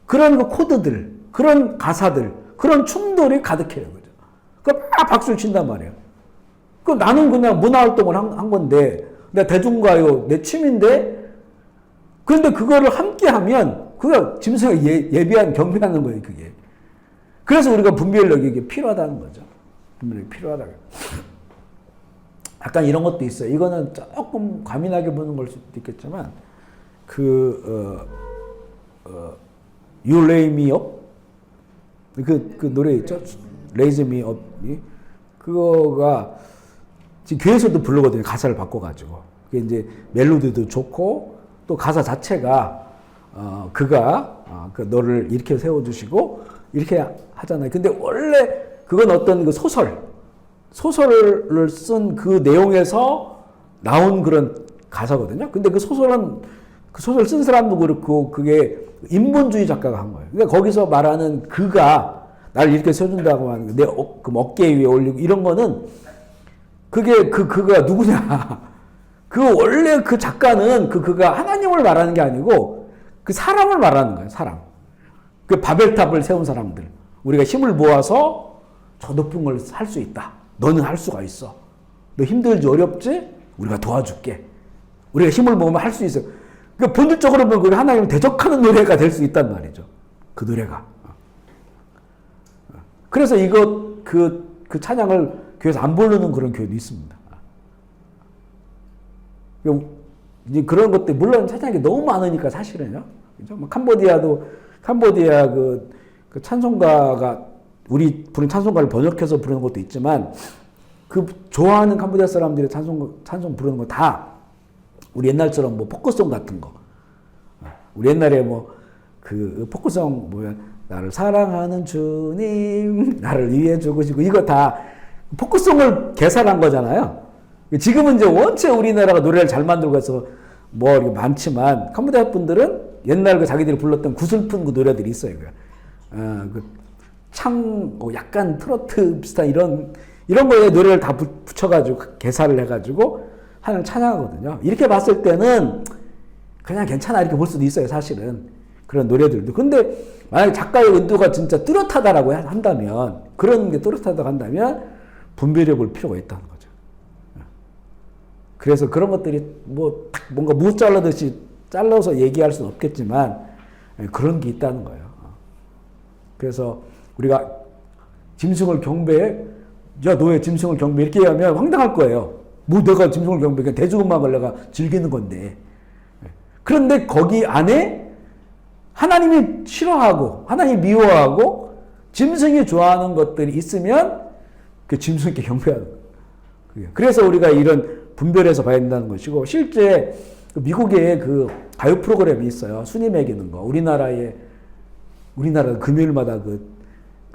그런 그 코드들, 그런 가사들, 그런 춤들이 가득해요. 그죠? 그럼 막 박수를 친단 말이에요. 그 나는 그냥 문화활동을 한 건데, 내 대중가요, 내 취미인데, 그런데 그거를 함께 하면, 그거 짐승을 예비한, 경배하는 거예요, 그게. 그래서 우리가 분별력이 이게 필요하다는 거죠. 분별력이 필요하다. 약간 이런 것도 있어요. 이거는 조금 과민하게 보는 걸 수도 있겠지만, You Lay Me Up? 그 노래 있죠? Raise Me Up. 그거가 지금 교회에서도 부르거든요. 가사를 바꿔가지고. 그게 이제 멜로디도 좋고, 또 가사 자체가, 그가, 너를 이렇게 세워주시고, 이렇게 하잖아요. 근데 원래 그건 어떤 그 소설을 쓴 그 내용에서 나온 그런 가사거든요. 근데 그 소설 쓴 사람도 그렇고, 그게 인본주의 작가가 한 거예요. 그러니까 거기서 말하는 그가 나를 이렇게 세워준다고 하는 내 어깨 위에 올리고 이런 거는 그게 그가 누구냐. 원래 그 작가는 그가 하나님을 말하는 게 아니고 그 사람을 말하는 거예요. 사람. 그 바벨탑을 세운 사람들. 우리가 힘을 모아서 저 높은 걸 할 수 있다. 너는 할 수가 있어. 너 힘들지 어렵지? 우리가 도와줄게. 우리가 힘을 모으면 할 수 있어. 그 본질적으로 보면 하나님을 대적하는 노래가 될 수 있단 말이죠. 그 노래가. 그래서 그 찬양을 교회에서 안 부르는 그런 교회도 있습니다. 이제 그런 것들, 물론 찬양이 너무 많으니까 사실은요. 그죠? 뭐 캄보디아 그 찬송가가 우리 부른 찬송가를 번역해서 부르는 것도 있지만 그 좋아하는 캄보디아 사람들이 찬송 부르는 거 다 우리 옛날처럼 뭐 포크송 같은 거. 우리 옛날에 뭐 그 포크송 뭐야 나를 사랑하는 주님 나를 위해 죽으시고 이거 다 포크송을 개살한 거잖아요. 지금은 이제 원체 우리나라가 노래를 잘 만들고 해서 뭐 이렇게 많지만 캄보디아 분들은 옛날 그 자기들이 불렀던 구슬픈 그 노래들이 있어요. 약간 트로트 비슷한 이런 거에 노래를 다 붙여가지고 개사를 해가지고 하나님 찬양하거든요. 이렇게 봤을 때는 그냥 괜찮아 이렇게 볼 수도 있어요. 사실은 그런 노래들도. 근데 만약 작가의 의도가 진짜 뚜렷하다라고 한다면 그런 게 뚜렷하다고 한다면 분별해 볼 필요가 있다는 거죠. 그래서 그런 것들이 뭔가 무 잘라듯이 잘라서 얘기할 수는 없겠지만 그런 게 있다는 거예요. 그래서 우리가 짐승을 경배해? 야, 너 왜 짐승을 경배해? 이렇게 하면 황당할 거예요. 뭐 내가 짐승을 경배해? 그냥 대중음악을 내가 즐기는 건데. 그런데 거기 안에 하나님이 싫어하고 하나님이 미워하고 짐승이 좋아하는 것들이 있으면 그 짐승께 경배하는 거예요. 그래서 우리가 이런 분별해서 봐야 된다는 것이고 실제 미국에 그 가요 프로그램이 있어요. 순위 매기는 거. 우리나라 금요일마다 그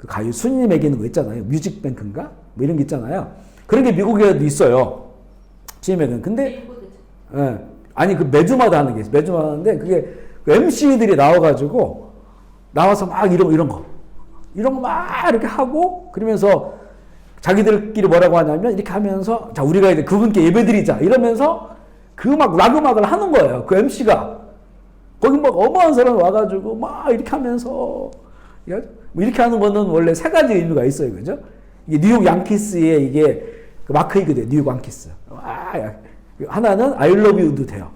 가요 순위 매기는 거 있잖아요. 뮤직뱅크인가? 뭐 이런 게 있잖아요. 그런 게 미국에도 있어요. 순위 매기는. 근데 아니 그 매주마다 하는 게 있어요. 매주마다 하는데 그게 그 MC들이 나와서 막 이런 거 막 이렇게 하고 그러면서 자기들끼리 뭐라고 하냐면 이렇게 하면서 자 우리가 이제 그분께 예배드리자 이러면서 그 락 음악을 하는 거예요. 그 MC가 거기 막 어마어마한 사람 와가지고 막 이렇게 하면서 뭐 이렇게 하는 거는 원래 세 가지 의미가 있어요, 그죠? 이게 뉴욕 양키스의 이게 그 마크이거든요, 뉴욕 양키스. 하나는 I love you도 돼요.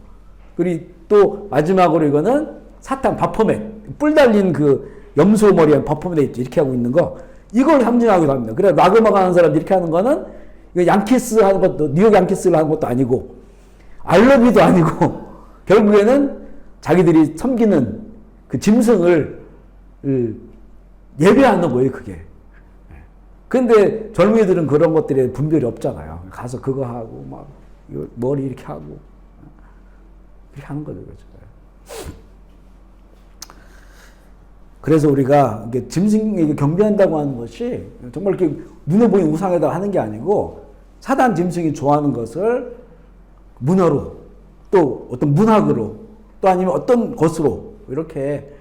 그리고 또 마지막으로 이거는 사탄 바포맨 뿔 달린 그 염소 머리에 바포맨 있죠, 이렇게 하고 있는 거. 이걸 상징하기도 합니다. 그래 락 음악 하는 사람들이 이렇게 하는 거는 이거 양키스 하는 것도 뉴욕 양키스를 하는 것도 아니고 알러비도 아니고 결국에는 자기들이 섬기는 그 짐승을 예배하는 거예요, 그게. 근데 젊은이들은 그런 것들에 분별이 없잖아요. 가서 그거 하고 막 머리 이렇게 하고 이렇게 하는 거죠, 그렇죠. 그래서 우리가 이게 짐승에게 경배한다고 하는 것이 정말 이렇게 눈에 보이는 우상에다 하는 게 아니고 사단 짐승이 좋아하는 것을 문화로 또 어떤 문학으로 또 아니면 어떤 것으로 이렇게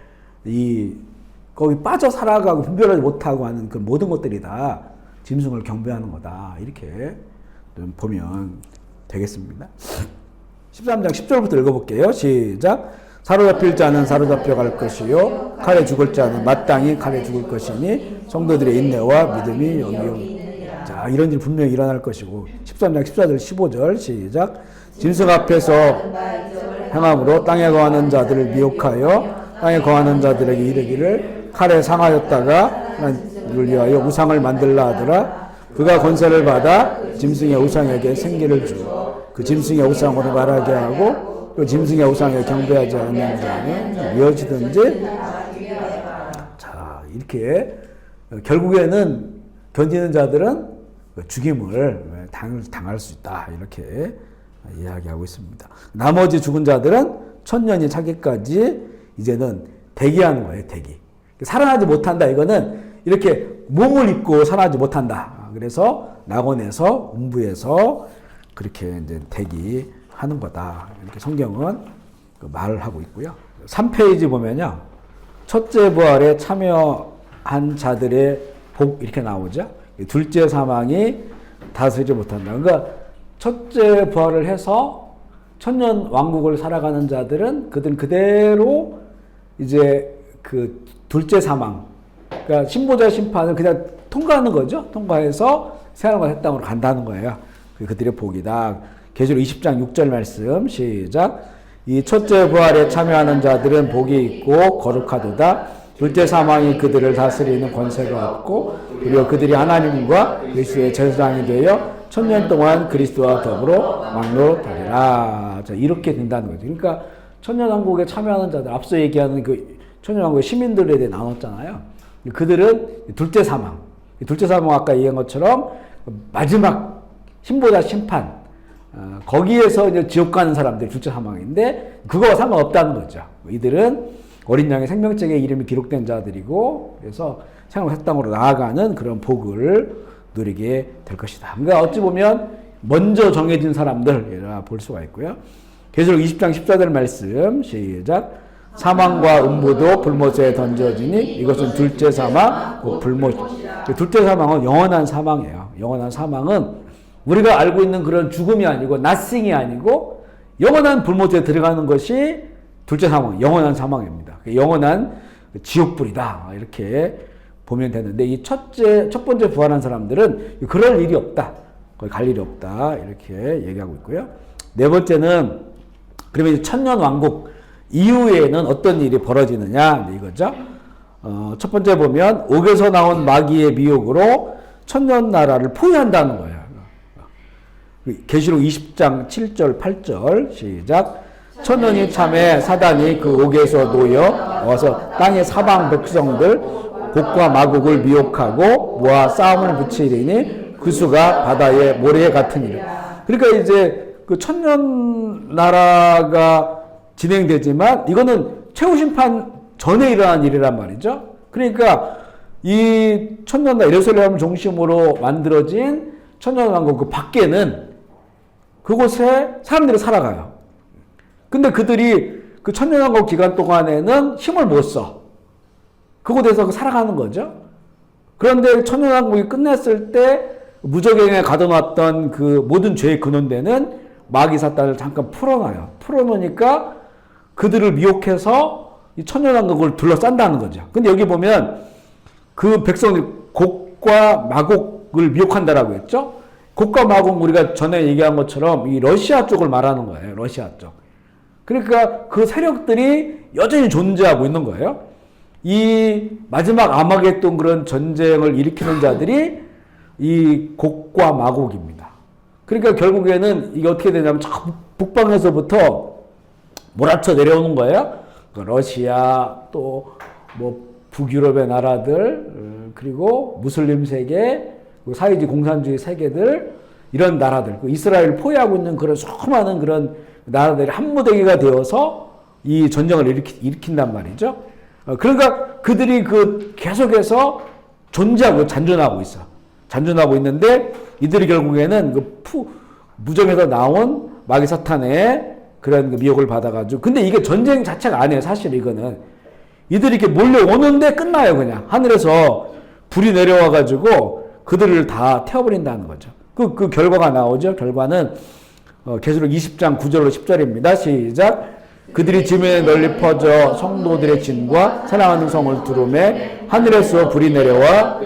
거기 빠져 살아가고 분별하지 못하고 하는 그 모든 것들이 다 짐승을 경배하는 거다. 이렇게 좀 보면 되겠습니다. 13장 10절부터 읽어볼게요. 시작. 사로잡힐 자는 사로잡혀 갈 것이요 칼에 죽을 자는 마땅히 칼에 죽을 것이니 성도들의 인내와 믿음이 여기요. 자, 이런 일 분명히 일어날 것이고 13장 14절 15절 시작. 짐승 앞에서 행함으로 땅에 거하는 자들을 미혹하여 땅에 거하는 자들에게 이르기를 칼에 상하였다가 하나님을 위하여 우상을 만들라 하더라. 그가 권세를 받아 짐승의 우상에게 생기를 주고 그 짐승의 우상으로 말하게 하고 그 짐승의 우상에 경배하지 않는 자는 무엇이든지 자 이렇게 결국에는 견디는 자들은 죽임을 당할 수 있다 이렇게 이야기하고 있습니다. 나머지 죽은 자들은 천년이 차기까지 이제는 대기하는 거예요. 대기. 살아나지 못한다. 이거는 이렇게 몸을 입고 살아나지 못한다. 그래서 낙원에서 음부에서 그렇게 이제 대기하는 거다. 이렇게 성경은 말을 하고 있고요. 3페이지 보면요. 첫째 부활에 참여한 자들의 복 이렇게 나오죠. 둘째 사망이 다스리지 못한다. 그러니까 첫째 부활을 해서 천년 왕국을 살아가는 자들은 그들 그대로 이제 그 둘째 사망, 그러니까 신보자 심판을 그냥 통과하는 거죠. 통과해서 새하늘과 새 땅으로 간다는 거예요. 그들의 복이다. 계시록 20장 6절 말씀 시작. 이 첫째 부활에 참여하는 자들은 복이 있고 거룩하도다. 둘째 사망이 그들을 다스리는 권세가 없고 그리고 그들이 하나님과 그리스도의 제사장이 되어 천년 동안 그리스도와 더불어 왕노릇하리라. 자, 이렇게 된다는 거죠. 그러니까 천년왕국에 참여하는 자들, 앞서 얘기하는 그 천년왕국의 시민들에 대해 나눴잖아요. 그들은 둘째 사망, 둘째 사망 아까 얘기한 것처럼 마지막 신보자 심판, 거기에서 이제 지옥 가는 사람들이 둘째 사망인데 그거와 상관없다는 거죠. 이들은 어린 양의 생명책에 이름이 기록된 자들이고 그래서 생명의 땅으로 나아가는 그런 복을 누리게 될 것이다. 그러니까 어찌 보면 먼저 정해진 사람들이라 볼 수가 있고요. 계시록 20장 14절 말씀 시작. 사망과 음부도 불못에 던져지니 이것은 둘째 사망, 불못. 둘째 사망은 영원한 사망이에요. 영원한 사망은 우리가 알고 있는 그런 죽음이 아니고 nothing이 아니고 영원한 불못에 들어가는 것이 둘째 사망, 영원한 사망입니다. 영원한 지옥불이다. 이렇게 보면 되는데 이 첫 번째 부활한 사람들은 그럴 일이 없다. 거기 갈 일이 없다. 이렇게 얘기하고 있고요. 네 번째는 그러면 천년 왕국 이후에는 어떤 일이 벌어지느냐 이거죠. 첫 번째 보면 옥에서 나온 마귀의 미혹으로 천년 나라를 포위한다는 거예요. 계시록 20장 7절 8절 시작. 천년이 참에 사단이 그 옥에서 놓여 와서 땅의 사방 백성들 곡과 마곡을 미혹하고 모아 싸움을 붙이리니 그 수가 바다의 모래 같으니라. 그러니까 이제 그 천년 나라가 진행되지만 이거는 최후 심판 전에 일어난 일이란 말이죠. 그러니까 이 천년 나라 예루살렘을 중심으로 만들어진 천년 왕국 그 밖에는 그곳에 사람들이 살아가요. 근데 그들이 그 천년 왕국 기간 동안에는 힘을 못 써. 그곳에서 살아가는 거죠. 그런데 천년 왕국이 끝났을 때 무저갱에 가둬놨던 그 모든 죄의 근원되는 마귀 사탄을 잠깐 풀어놔요. 풀어놓으니까 그들을 미혹해서 이 천년 왕국을 둘러싼다는 거죠. 근데 여기 보면 그 백성이 곡과 마곡을 미혹한다라고 했죠. 곡과 마곡 우리가 전에 얘기한 것처럼 이 러시아 쪽을 말하는 거예요. 러시아 쪽. 그러니까 그 세력들이 여전히 존재하고 있는 거예요. 이 마지막 아마겟돈 그런 전쟁을 일으키는 자들이 이 곡과 마곡입니다. 그러니까 결국에는 이게 어떻게 되냐면 북방에서부터 몰아쳐 내려오는 거예요. 러시아 또 뭐 북유럽의 나라들 그리고 무슬림 세계 사회주의 공산주의 세계들 이런 나라들 이스라엘을 포위하고 있는 그런 수많은 그런 나라들이 한 무더기가 되어서 이 전쟁을 일으킨단 말이죠. 그러니까 그들이 그 계속해서 존재하고 잔존하고 있어. 잔존하고 있는데 이들이 결국에는 그 무정에서 나온 마귀 사탄의 그런 그 미혹을 받아가지고, 근데 이게 전쟁 자체가 아니에요. 사실 이거는 이들이 이렇게 몰려오는데 끝나요. 그냥 하늘에서 불이 내려와가지고 그들을 다 태워버린다는 거죠. 그 결과가 나오죠. 결과는 계시록 20장 9절로 10절입니다. 시작. 그들이 지면에 널리 퍼져 성도들의 진과 사랑하는 성을 두루매 하늘에서 불이 내려와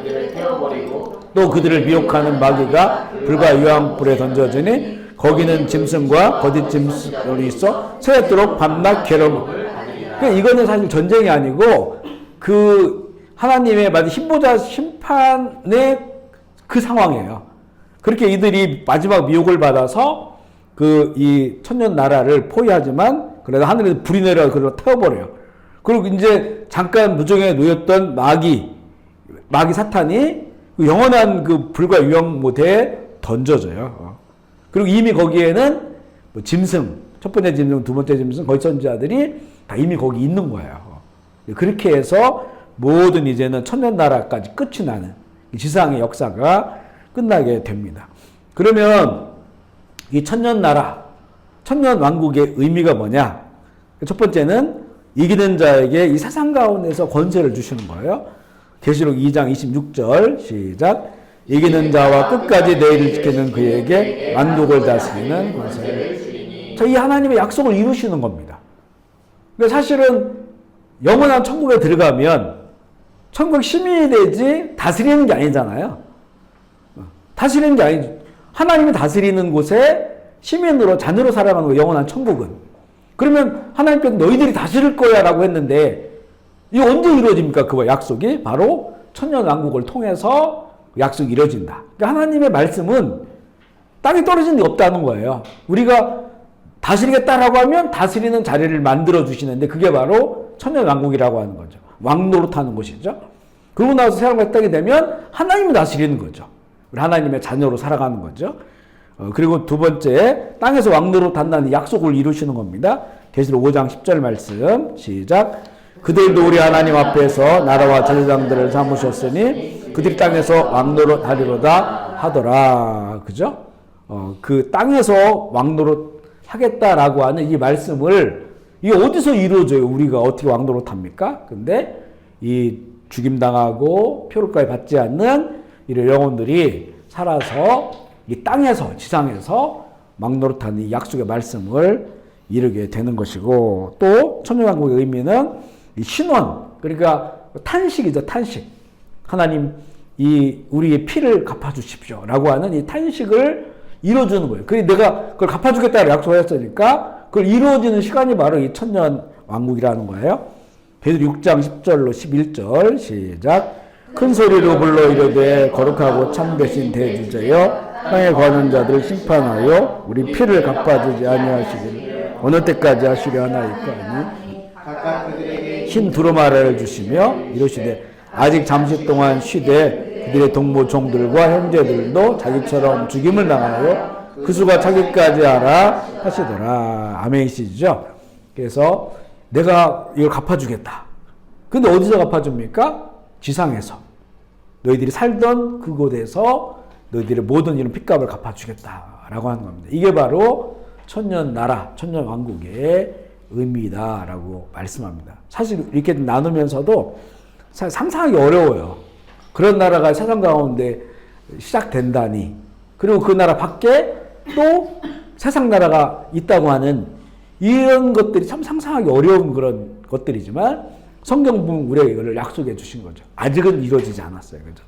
또 그들을 미혹하는 마귀가 불과 유황불에 던져지니 거기는 짐승과 거짓 짐승이 있어 새도록 밤낮 괴로움. 그러니까 이거는 사실 전쟁이 아니고 그 하나님의 힘보자 심판의 그 상황이에요. 그렇게 이들이 마지막 미혹을 받아서 이 천년 나라를 포위하지만 그래도 하늘에서 불이 내려 그걸 태워버려요. 그리고 이제 잠깐 무정에 놓였던 마귀 사탄이 영원한 그 불과 유황 모태에 던져져요. 그리고 이미 거기에는 뭐 짐승, 첫 번째 짐승, 두 번째 짐승, 거짓 선지자들이 다 이미 거기 있는 거예요. 그렇게 해서 모든 이제는 천년 나라까지 끝이 나는 지상의 역사가 끝나게 됩니다. 그러면 이 천년 나라, 천년 왕국의 의미가 뭐냐? 첫 번째는 이기는 자에게 이 세상 가운데서 권세를 주시는 거예요. 계시록 2장 26절 시작. 이기는 자와 끝까지 내일을 지키는 그에게 만국을 다스리는 권세를 주리니. 이 하나님의 약속을 이루시는 겁니다. 그러니까 사실은 영원한 천국에 들어가면 천국 시민이 되지 다스리는 게 아니잖아요. 다스리는 게 아니죠. 하나님이 다스리는 곳에 시민으로 자녀로 살아가는 거 영원한 천국은. 그러면 하나님께서 너희들이 다스릴 거야 라고 했는데 이거 언제 이루어집니까? 그 약속이 바로 천년 왕국을 통해서 약속이 이루어진다. 그러니까 하나님의 말씀은 땅에 떨어진 게 없다는 거예요. 우리가 다스리겠다라고 하면 다스리는 자리를 만들어 주시는데 그게 바로 천년 왕국이라고 하는 거죠. 왕노릇하는 곳이죠. 그러고 나서 세상을 따게 되면 하나님이 다스리는 거죠. 우리 하나님의 자녀로 살아가는 거죠. 그리고 두 번째, 땅에서 왕노릇 한다는 약속을 이루시는 겁니다. 계시록 5장 10절 말씀 시작. 그들도 우리 하나님 앞에서 나라와 제사장들을 삼으셨으니 그들이 땅에서 왕노릇 하리로다 하더라. 그죠? 그 땅에서 왕노릇 하겠다라고 하는 이 말씀을 이게 어디서 이루어져요? 우리가 어떻게 왕노릇 합니까? 근데 이 죽임당하고 표류까지 받지 않는 이런 영혼들이 살아서 이 땅에서 지상에서 왕노릇하는 이 약속의 말씀을 이루게 되는 것이고, 또 천년왕국의 의미는 이 신원, 그러니까 탄식이죠. 탄식. 하나님 이 우리의 피를 갚아주십시오 라고 하는 이 탄식을 이루어주는 거예요. 그래서 내가 그걸 갚아주겠다고 약속했으니까 그걸 이루어지는 시간이 바로 이 천년왕국이라는 거예요. 베드로 6장 10절로 11절 시작. 큰 소리로 불러 이르되 거룩하고 참되신 대주제여 땅에 거하는 자들을 심판하여 우리 피를 갚아주지 아니하시기를 어느 때까지 하시려 하나이까니 흰 두루마리를 주시며 이르시되 아직 잠시 동안 쉬되 그들의 동무 종들과 형제들도 자기처럼 죽임을 당하여 그 수가 차기까지 하라 하시더라. 아멘이시죠? 그래서 내가 이걸 갚아주겠다. 근데 어디서 갚아줍니까? 지상에서. 너희들이 살던 그곳에서 너희들의 모든 이런 핏값을 갚아주겠다라고 하는 겁니다. 이게 바로 천년 나라, 천년 왕국의 의미다라고 말씀합니다. 사실 이렇게 나누면서도 상상하기 어려워요. 그런 나라가 세상 가운데 시작된다니. 그리고 그 나라 밖에 또 세상 나라가 있다고 하는 이런 것들이 참 상상하기 어려운 그런 것들이지만 성경 보면 우리에게 이걸 약속해 주신 거죠. 아직은 이루어지지 않았어요. 그죠?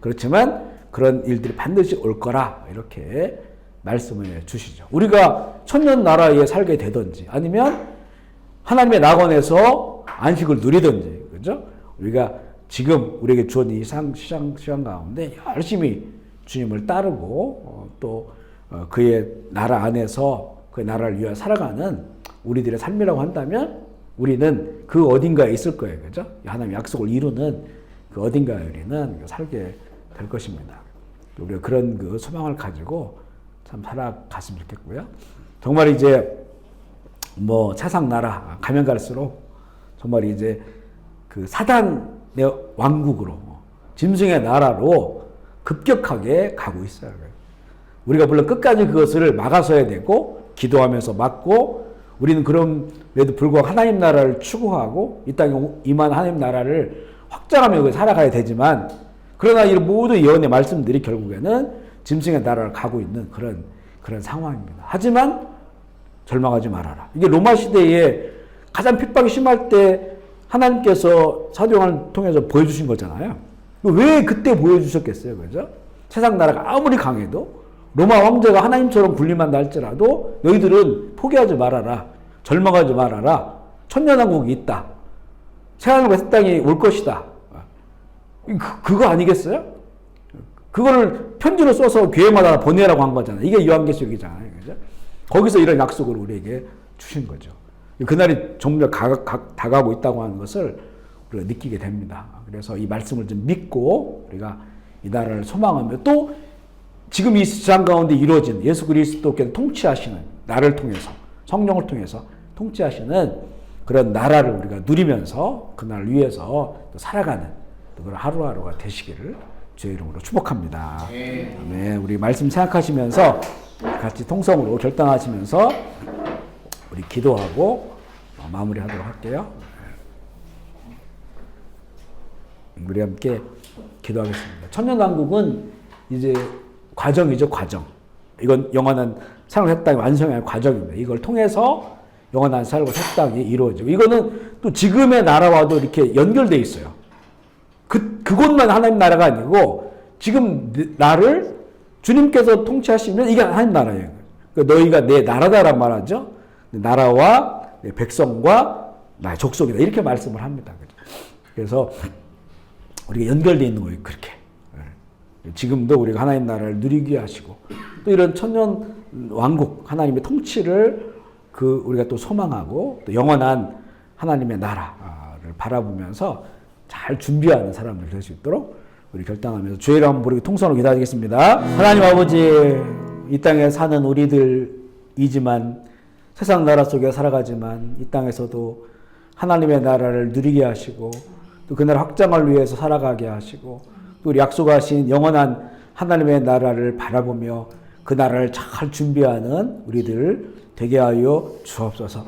그렇지만 그런 일들이 반드시 올 거라 이렇게 말씀을 주시죠. 우리가 천년 나라에 살게 되든지 아니면 하나님의 낙원에서 안식을 누리든지, 그죠? 우리가 지금 우리에게 주어진 이 시간 가운데 열심히 주님을 따르고 또 그의 나라 안에서 그 나라를 위하여 살아가는 우리들의 삶이라고 한다면 우리는 그 어딘가에 있을 거예요. 그죠? 하나님의 약속을 이루는 그 어딘가에 우리는 살게 될 것입니다. 우리가 그런 그 소망을 가지고 참 살아갔으면 좋겠고요. 정말 이제 뭐 세상 나라 가면 갈수록 정말 이제 그 사단의 왕국으로 짐승의 나라로 급격하게 가고 있어요. 우리가 물론 끝까지 그것을 막아서야 되고 기도하면서 막고 우리는 그럼에도 불구하고 하나님 나라를 추구하고 이 땅에 임한 하나님 나라를 확장하며 살아가야 되지만 그러나 이 모든 예언의 말씀들이 결국에는 짐승의 나라를 가고 있는 그런 상황입니다. 하지만 절망하지 말아라. 이게 로마 시대에 가장 핍박이 심할 때 하나님께서 사도 요한을 통해서 보여주신 거잖아요. 왜 그때 보여주셨겠어요? 그죠? 세상 나라가 아무리 강해도 로마 황제가 하나님처럼 군림한다 할지라도 너희들은 포기하지 말아라. 절망하지 말아라. 천년왕국이 있다. 새하늘과 새 땅이 올 것이다. 그거 아니겠어요? 그거를 편지로 써서 교회마다 보내라고 한 거잖아요. 이게 요한계시록이잖아요. 그죠? 거기서 이런 약속을 우리에게 주신 거죠. 그날이 점점 다가오고 있다고 하는 것을 우리가 느끼게 됩니다. 그래서 이 말씀을 좀 믿고 우리가 이 나라를 소망하며 또 지금 이 세상 가운데 이루어진 예수 그리스도께서 통치하시는 나를 통해서 성령을 통해서 통치하시는 그런 나라를 우리가 누리면서 그 나라를 위해서 또 살아가는 또 그런 하루하루가 되시기를 주의 이름으로 축복합니다. 네, 우리 말씀 생각하시면서 같이 통성으로 결단하시면서 우리 기도하고 마무리하도록 할게요. 우리 함께 기도하겠습니다. 천년왕국은 이제 과정이죠, 과정. 이건 영원한 삶을 새 땅이 완성할 과정입니다. 이걸 통해서 영원한 삶과 새 땅이 이루어지고 이거는 또 지금의 나라와도 이렇게 연결되어 있어요. 그곳만 하나님 나라가 아니고 지금 나를 주님께서 통치하시면 이게 하나님 나라예요. 그러니까 너희가 내 나라다란 말하죠. 나라와 내 백성과 나의 족속이다. 이렇게 말씀을 합니다. 그래서 우리가 연결되어 있는 거예요. 그렇게. 지금도 우리가 하나님 나라를 누리게 하시고 또 이런 천년 왕국 하나님의 통치를 우리가 또 소망하고 또 영원한 하나님의 나라를 바라보면서 잘 준비하는 사람들 될 수 있도록 우리 결단하면서 주의 이름 부르기 통성으로 기도하겠습니다. 하나님 아버지, 이 땅에 사는 우리들이지만 세상 나라 속에 살아가지만 이 땅에서도 하나님의 나라를 누리게 하시고 또 그 나라 확장을 위해서 살아가게 하시고 또 우리 약속하신 영원한 하나님의 나라를 바라보며 그 나라를 잘 준비하는 우리들 되게 하여 주옵소서.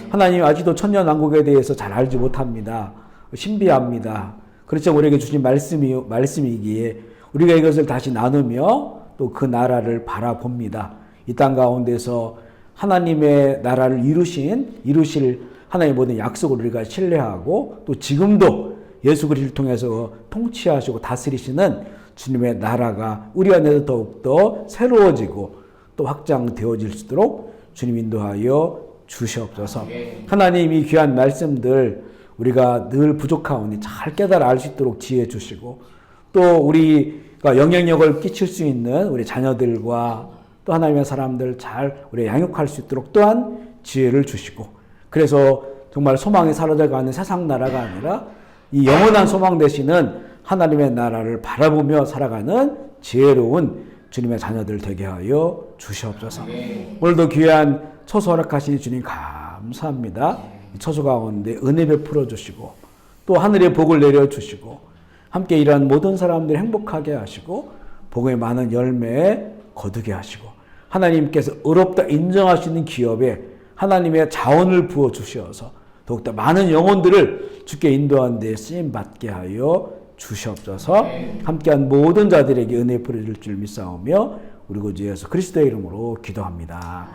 하나님, 아직도 천년왕국에 대해서 잘 알지 못합니다. 신비합니다. 그렇지만 우리에게 주신 말씀이기에 우리가 이것을 다시 나누며 또 그 나라를 바라봅니다. 이 땅 가운데서 하나님의 나라를 이루실 하나님의 모든 약속을 우리가 신뢰하고 또 지금도 예수 그리스도를 통해서 통치하시고 다스리시는 주님의 나라가 우리 안에서 더욱더 새로워지고 또 확장되어질 수 있도록 주님 인도하여 주시옵소서. 하나님, 이 귀한 말씀들 우리가 늘 부족하오니 잘 깨달아 알 수 있도록 지혜 주시고 또 우리가 영향력을 끼칠 수 있는 우리 자녀들과 또 하나님의 사람들 잘 우리 양육할 수 있도록 또한 지혜를 주시고 그래서 정말 소망이 사라져가는 세상 나라가 아니라 이 영원한 소망 되시는 하나님의 나라를 바라보며 살아가는 지혜로운 주님의 자녀들 되게 하여 주시옵소서. 오늘도 귀한 처소 허락하신 주님 감사합니다. 이 처소 가운데 은혜 베풀어 주시고 또 하늘의 복을 내려주시고 함께 일하는 모든 사람들 행복하게 하시고 복의 많은 열매 거두게 하시고 하나님께서 의롭다 인정하시는 기업에 하나님의 자원을 부어 주시어서 더욱더 많은 영혼들을 주께 인도하는 데 쓰임 받게 하여 주시옵소서. 함께한 모든 자들에게 은혜 베풀어 줄 믿사오며 우리 구주 예수 그리스도의 이름으로 기도합니다.